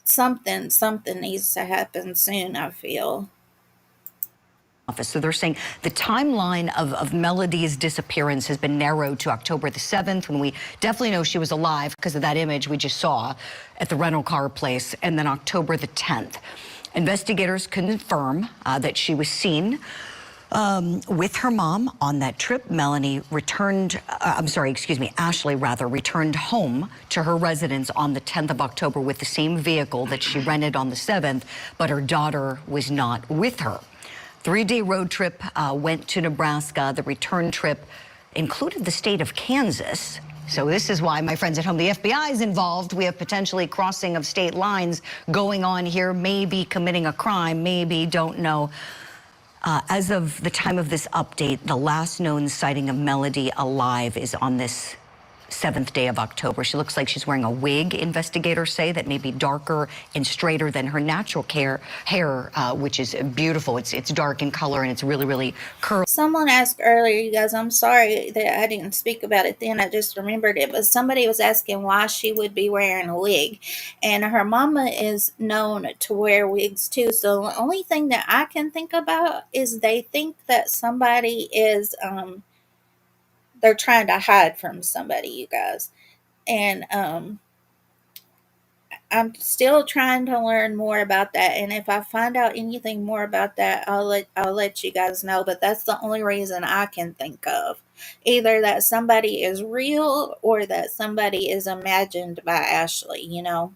Speaker 2: Something needs to happen soon, I feel.
Speaker 1: So they're saying the timeline of Melodee's disappearance has been narrowed to October the 7th, when we definitely know she was alive because of that image we just saw at the rental car place, and then October the 10th. Investigators confirm that she was seen with her mom on that trip. Ashley returned home to her residence on the 10th of October with the same vehicle that she rented on the 7th, but her daughter was not with her. 3-day road trip went to Nebraska. The return trip included the state of Kansas. So this is why, my friends at home, the FBI is involved. We have potentially crossing of state lines going on here, maybe committing a crime, maybe, don't know. As of the time of this update, the last known sighting of Melodee alive is on this 7th day of October. She looks like she's wearing a wig, investigators say, that may be darker and straighter than her natural hair, which is beautiful. It's dark in color and it's really, really curly.
Speaker 2: Someone asked earlier, you guys, I'm sorry that I didn't speak about it then, I just remembered it, but somebody was asking why she would be wearing a wig. And her mama is known to wear wigs too. So the only thing that I can think about is they think that somebody is, they're trying to hide from somebody, you guys. And I'm still trying to learn more about that, and if I find out anything more about that, I'll let you guys know. But that's the only reason I can think of. Either that somebody is real or that somebody is imagined by Ashley, you know.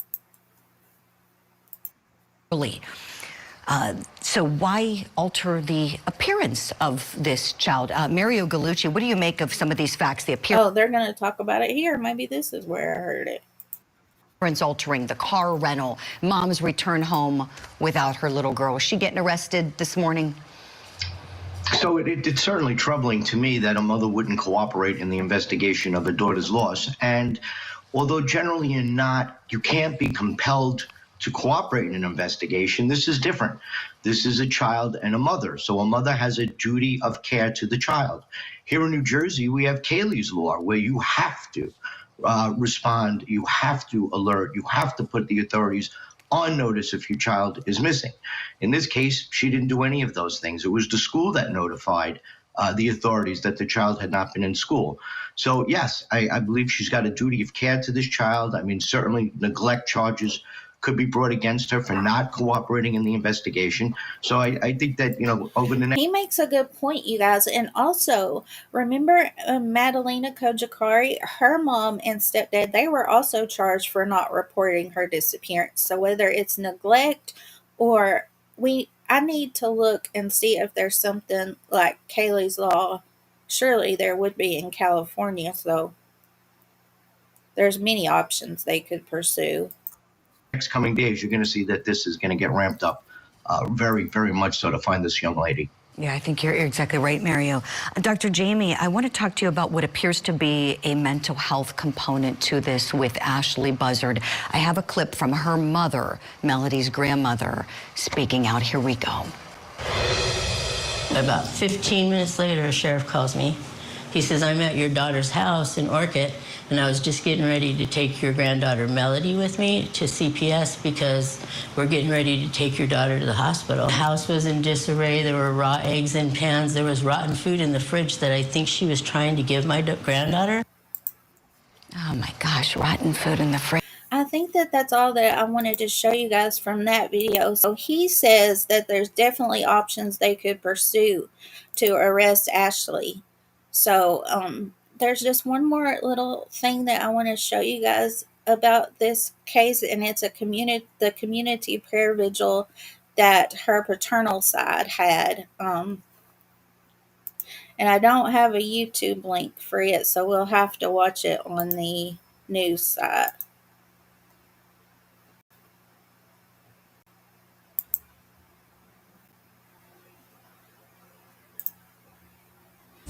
Speaker 1: So why alter the appearance of this child? Mario Gallucci, what do you make of some of these facts? The appearance.
Speaker 2: Oh, they're going to talk about it here. Maybe this is where I heard it.
Speaker 1: Altering the car rental. Mom's return home without her little girl. Was she getting arrested this morning?
Speaker 5: So it's certainly troubling to me that a mother wouldn't cooperate in the investigation of a daughter's loss. And although generally you can't be compelled to cooperate in an investigation, this is different. This is a child and a mother. So a mother has a duty of care to the child. Here in New Jersey, we have Kaylee's law, where you have to respond, you have to alert, you have to put the authorities on notice if your child is missing. In this case, she didn't do any of those things. It was the school that notified the authorities that the child had not been in school. So yes, I believe she's got a duty of care to this child. I mean, certainly neglect charges could be brought against her for not cooperating in the investigation. So I think that, over the next...
Speaker 2: He makes a good point, you guys. And also, remember Madalena Kojakari, her mom and stepdad, they were also charged for not reporting her disappearance. So whether it's neglect or I need to look and see if there's something like Kaylee's law. Surely there would be in California. So there's many options they could pursue.
Speaker 5: Next coming days, you're going to see that this is going to get ramped up very, very much so to find this young lady.
Speaker 1: Yeah, I think you're exactly right, Mario. Dr. Jamie, I want to talk to you about what appears to be a mental health component to this with Ashley Buzzard. I have a clip from her mother, Melodee's grandmother, speaking out. Here we go.
Speaker 23: About 15 minutes later, a sheriff calls me. He says, I'm at your daughter's house in Orchid, and I was just getting ready to take your granddaughter Melodee with me to CPS because we're getting ready to take your daughter to the hospital. The house was in disarray. There were raw eggs in pans. There was rotten food in the fridge that I think she was trying to give my granddaughter.
Speaker 1: Oh my gosh, rotten food in the fridge.
Speaker 2: I think that that's all that I wanted to show you guys from that video. So he says that there's definitely options they could pursue to arrest Ashley. So there's just one more little thing that I want to show you guys about this case, and it's the community prayer vigil that her paternal side had. And I don't have a YouTube link for it, so we'll have to watch it on the news site.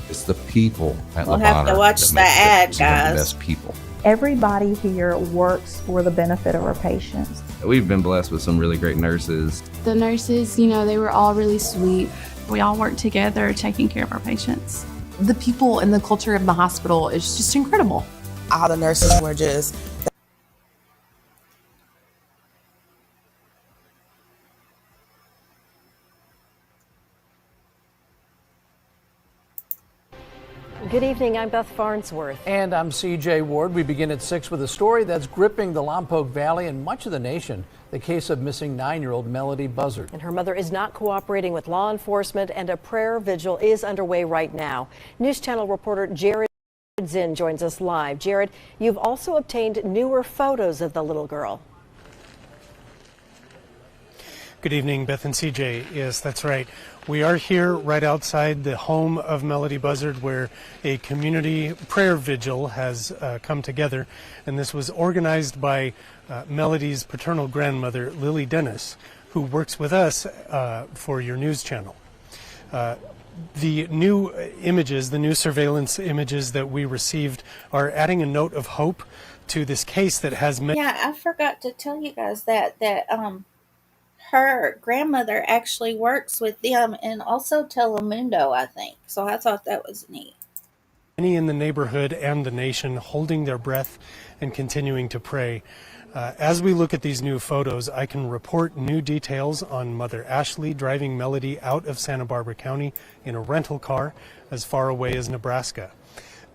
Speaker 6: It's the people at
Speaker 2: We'll
Speaker 6: Le
Speaker 2: have to
Speaker 6: Bonheur
Speaker 2: watch
Speaker 6: that
Speaker 2: the
Speaker 6: make
Speaker 2: ad,
Speaker 6: it. Some of the
Speaker 2: guys.
Speaker 6: best people.
Speaker 7: Everybody here works for the benefit of our patients.
Speaker 24: We've been blessed with some really great nurses.
Speaker 25: The nurses, they were all really sweet. We all work together taking care of our patients.
Speaker 26: The people and the culture of the hospital is just incredible.
Speaker 27: All the nurses were just...
Speaker 15: Good evening, I'm Beth Farnsworth.
Speaker 14: And I'm CJ Ward. We begin at 6 with a story that's gripping the Lompoc Valley and much of the nation. The case of missing 9-year-old Melodee Buzzard.
Speaker 15: And her mother is not cooperating with law enforcement, and a prayer vigil is underway right now. News Channel reporter Jared Zinn joins us live. Jared, you've also obtained newer photos of the little girl.
Speaker 16: Good evening, Beth and CJ. Yes, that's right. We are here right outside the home of Melodee Buzzard, where a community prayer vigil has come together. And this was organized by Melodee's paternal grandmother, Lily Dennis, who works with us for your news channel. The new images, the new surveillance images that we received are adding a note of hope to this case that has many.
Speaker 2: Yeah, I forgot to tell you guys that her grandmother actually works with them and also Telemundo, I think. So I thought that was neat.
Speaker 16: Many in the neighborhood and the nation holding their breath and continuing to pray. As we look at these new photos, I can report new details on Mother Ashley driving Melodee out of Santa Barbara County in a rental car as far away as Nebraska.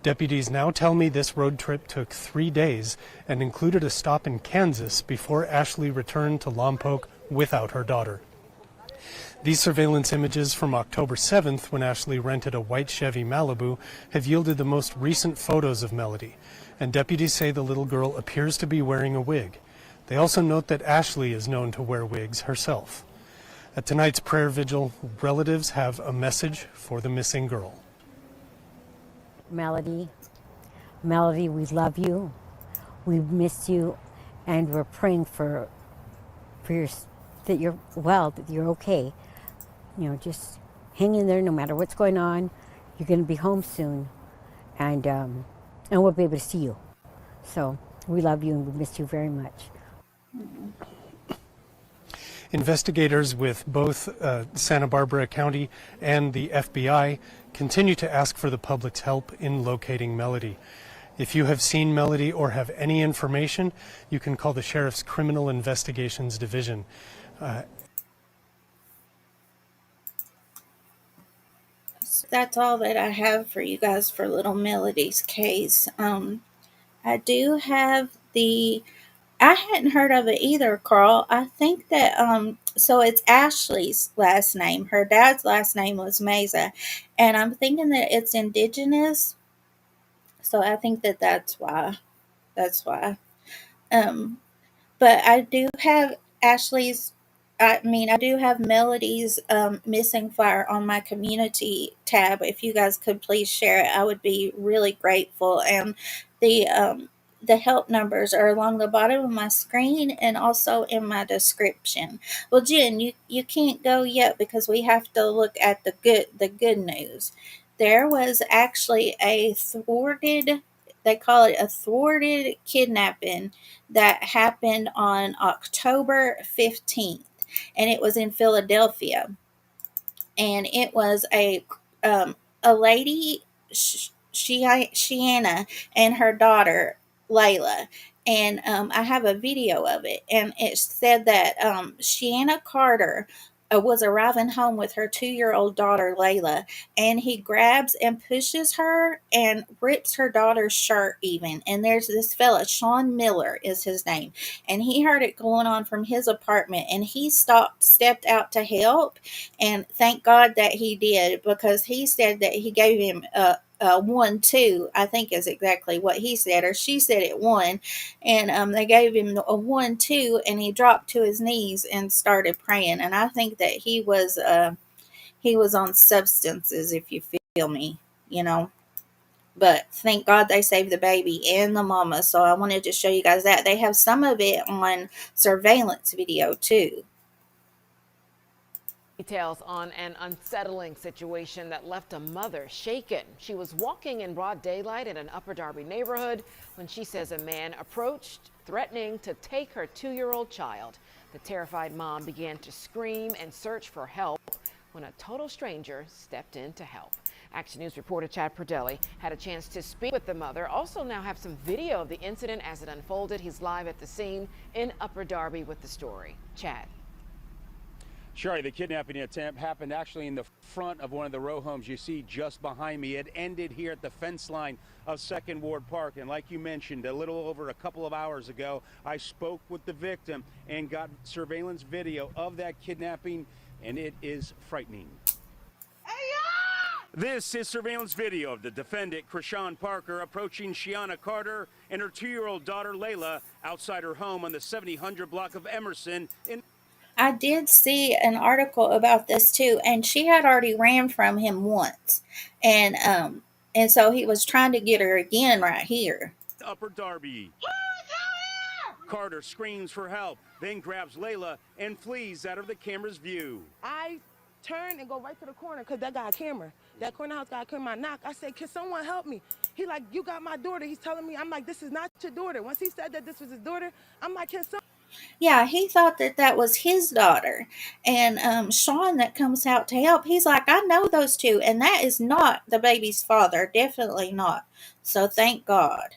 Speaker 16: Deputies now tell me this road trip took 3 days and included a stop in Kansas before Ashley returned to Lompoc without her daughter. These surveillance images from October 7th, when Ashley rented a white Chevy Malibu, have yielded the most recent photos of Melodee, and deputies say the little girl appears to be wearing a wig. They also note that Ashley is known to wear wigs herself. At tonight's prayer vigil, relatives have a message for the missing girl.
Speaker 6: Melodee, we love you. We miss you, and we're praying for that you're well, that you're okay. You know, just hang in there no matter what's going on. You're going to be home soon, and we'll be able to see you. So we love you and we miss you very much.
Speaker 16: Investigators with both Santa Barbara County and the FBI continue to ask for the public's help in locating Melodee. If you have seen Melodee or have any information, you can call the Sheriff's Criminal Investigations Division.
Speaker 2: That's all that I have for you guys for little Melodee's case. I do have I hadn't heard of it either, Carl. I think that, so it's Ashley's last name. Her dad's last name was Mesa. And I'm thinking that it's indigenous. So I think that that's why. That's why. But I do have I do have Melodee's missing flyer on my community tab. If you guys could please share it, I would be really grateful. And the help numbers are along the bottom of my screen and also in my description. Well, Jen, you can't go yet because we have to look at the good news. There was actually they call it a thwarted kidnapping that happened on October 15th, and it was in Philadelphia. And it was a lady, Shiana, and her daughter, Layla. And I have a video of it, and it said that Shiana Carter was arriving home with her 2-year-old daughter, Layla, and he grabs and pushes her and rips her daughter's shirt even. And there's this fella, Sean Miller is his name, and he heard it going on from his apartment, and he stepped out to help, and thank God that he did, because he said that he gave him a 1-2, I think is exactly what he said, or she said it 1, and they gave him a 1-2, and he dropped to his knees and started praying. And I think that he was on substances, if you feel me, you know. But thank God they saved the baby and the mama. So I wanted to show you guys that. They have some of it on surveillance video too.
Speaker 8: Details on an unsettling situation that left a mother shaken. She was walking in broad daylight in an Upper Darby neighborhood when she says a man approached, threatening to take her 2-year-old child. The terrified mom began to scream and search for help when a total stranger stepped in to help. Action News reporter Chad Perdelli had a chance to speak with the mother. Also now have some video of the incident as it unfolded. He's live at the scene in Upper Darby with the story. Chad.
Speaker 9: Sure, the kidnapping attempt happened actually in the front of one of the row homes you see just behind me. It ended here at the fence line of 2nd Ward Park. And like you mentioned, a little over a couple of hours ago, I spoke with the victim and got surveillance video of that kidnapping, and it is frightening. This is surveillance video of the defendant, Krishan Parker, approaching Shiana Carter and her 2-year-old daughter, Layla, outside her home on the 7000 block of Emerson in...
Speaker 2: I did see an article about this too, and she had already ran from him once, and so he was trying to get her again right here.
Speaker 9: Upper Darby. Carter screams for help, then grabs Layla and flees out of the camera's view. I
Speaker 10: turn and go right to the corner because that got a camera. That corner house got a camera. I knock. I said, can someone help me? He like, you got my daughter. He's telling me. I'm like, this is not your daughter. Once he said that this was his daughter, I'm like, can someone?
Speaker 2: Yeah, he thought that that was his daughter. And Sean, that comes out to help, he's like, I know those two, and that is not the baby's father. Definitely not. So thank God.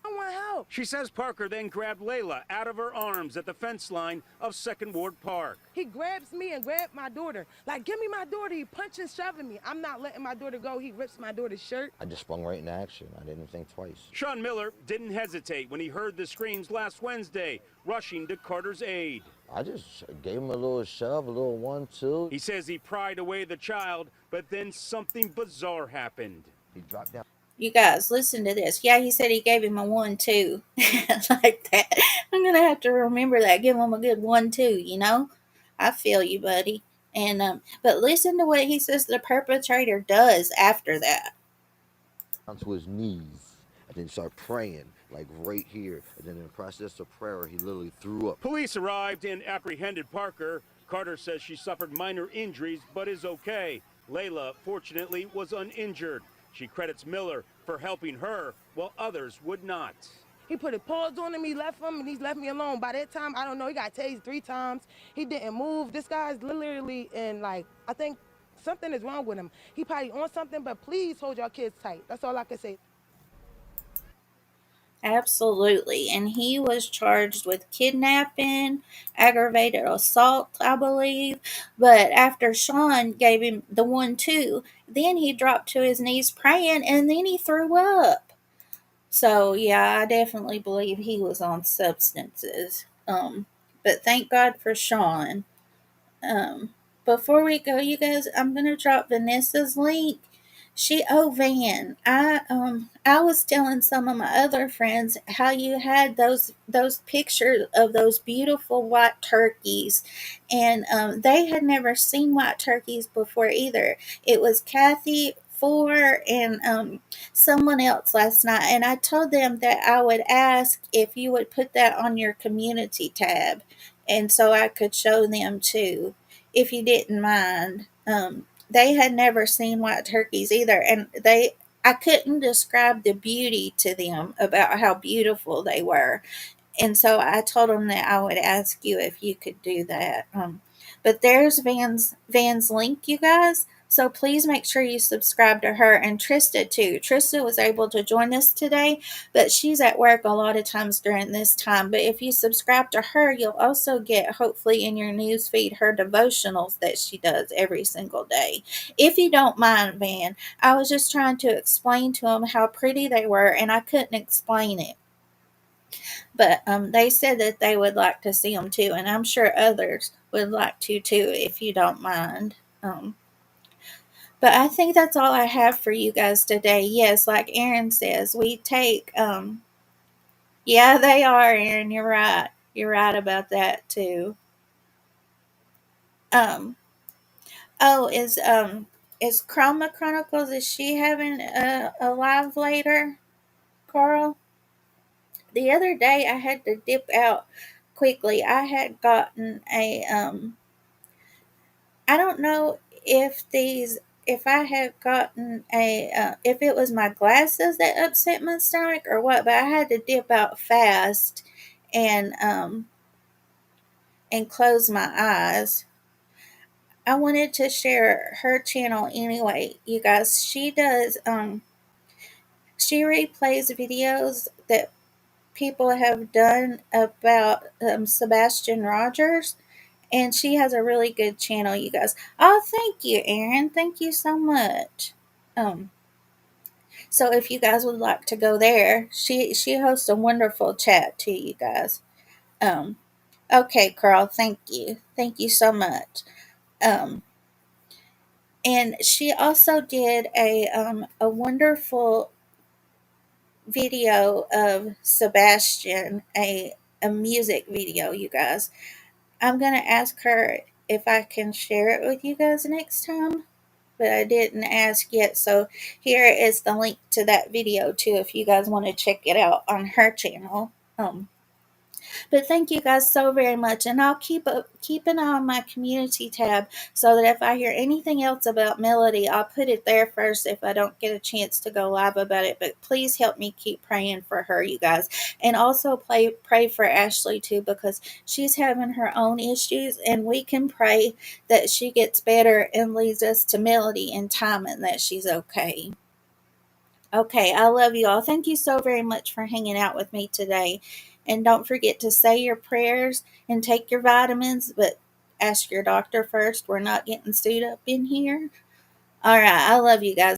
Speaker 10: Someone help.
Speaker 9: She says Parker then grabbed Layla out of her arms at the fence line of Second Ward Park.
Speaker 10: He grabs me and grabbed my daughter. Like, give me my daughter. He punching, shoving me. I'm not letting my daughter go. He rips my daughter's shirt.
Speaker 13: I just sprung right into action. I didn't think twice.
Speaker 9: Sean Miller didn't hesitate when he heard the screams last Wednesday, rushing to Carter's aid.
Speaker 13: I just gave him a little shove, a little 1-2.
Speaker 9: He says he pried away the child, but then something bizarre happened.
Speaker 13: He dropped down.
Speaker 2: You guys, listen to this. Yeah, he said he gave him a 1-2. Like that. I'm going to have to remember that. Give him a good 1-2, you know? I feel you, buddy. And but listen to what he says the perpetrator does after that.
Speaker 13: Down to his knees and then start praying, like right here. And then in the process of prayer, he literally threw up.
Speaker 9: Police arrived and apprehended Parker. Carter says she suffered minor injuries, but is okay. Layla, fortunately, was uninjured. She credits Miller for helping her while others would not.
Speaker 10: He put his paws on him, he left him, and he's left me alone. By that time, I don't know, he got tased 3 times. He didn't move. This guy's literally in, like, I think something is wrong with him. He probably on something, but please hold your kids tight. That's all I can say.
Speaker 2: Absolutely. And he was charged with kidnapping, aggravated assault, I believe. But after Sean gave him the 1-2, then he dropped to his knees praying and then he threw up. So, yeah, I definitely believe he was on substances. But thank God for Sean. Before we go, you guys, I'm going to drop Vanessa's link. Van, I was telling some of my other friends how you had those pictures of those beautiful white turkeys, and they had never seen white turkeys before either. It was Kathy, Four, and someone else last night, and I told them that I would ask if you would put that on your community tab, and so I could show them too, if you didn't mind. They had never seen white turkeys either, and I couldn't describe the beauty to them about how beautiful they were. And so I told them that I would ask you if you could do that. But there's Van's link, you guys. So please make sure you subscribe to her, and Trista too. Trista was able to join us today, but she's at work a lot of times during this time. But if you subscribe to her, you'll also get, hopefully in your news feed, her devotionals that she does every single day. If you don't mind, Van, I was just trying to explain to them how pretty they were, and I couldn't explain it. But they said that they would like to see them too, and I'm sure others would like to too, if you don't mind. But I think that's all I have for you guys today. Yes, like Aaron says, we take, yeah, they are, Aaron. You're right. You're right about that too. Is Chroma Chronicles, is she having a live later, Carl? The other day I had to dip out quickly. I had gotten I don't know if I had gotten if it was my glasses that upset my stomach or what, but I had to dip out fast and close my eyes. I wanted to share her channel anyway, you guys. She does she replays videos that people have done about Sebastian Rogers. And she has a really good channel, you guys. Oh, thank you, Erin. Thank you so much. So if you guys would like to go there, she hosts a wonderful chat too, you guys. Okay, Carl, thank you. Thank you so much. And she also did a wonderful video of Sebastian, a music video, you guys. I'm going to ask her if I can share it with you guys next time, but I didn't ask yet. So here is the link to that video too, if you guys want to check it out on her channel. But thank you guys so very much, and I'll keep an eye on my community tab so that if I hear anything else about Melodee, I'll put it there first if I don't get a chance to go live about it. But please help me keep praying for her, you guys, and also pray for Ashley too, because she's having her own issues, and we can pray that she gets better and leads us to Melodee in time and that she's okay. Okay, I love you all. Thank you so very much for hanging out with me today. And don't forget to say your prayers and take your vitamins, but ask your doctor first. We're not getting sued up in here. All right, I love you guys.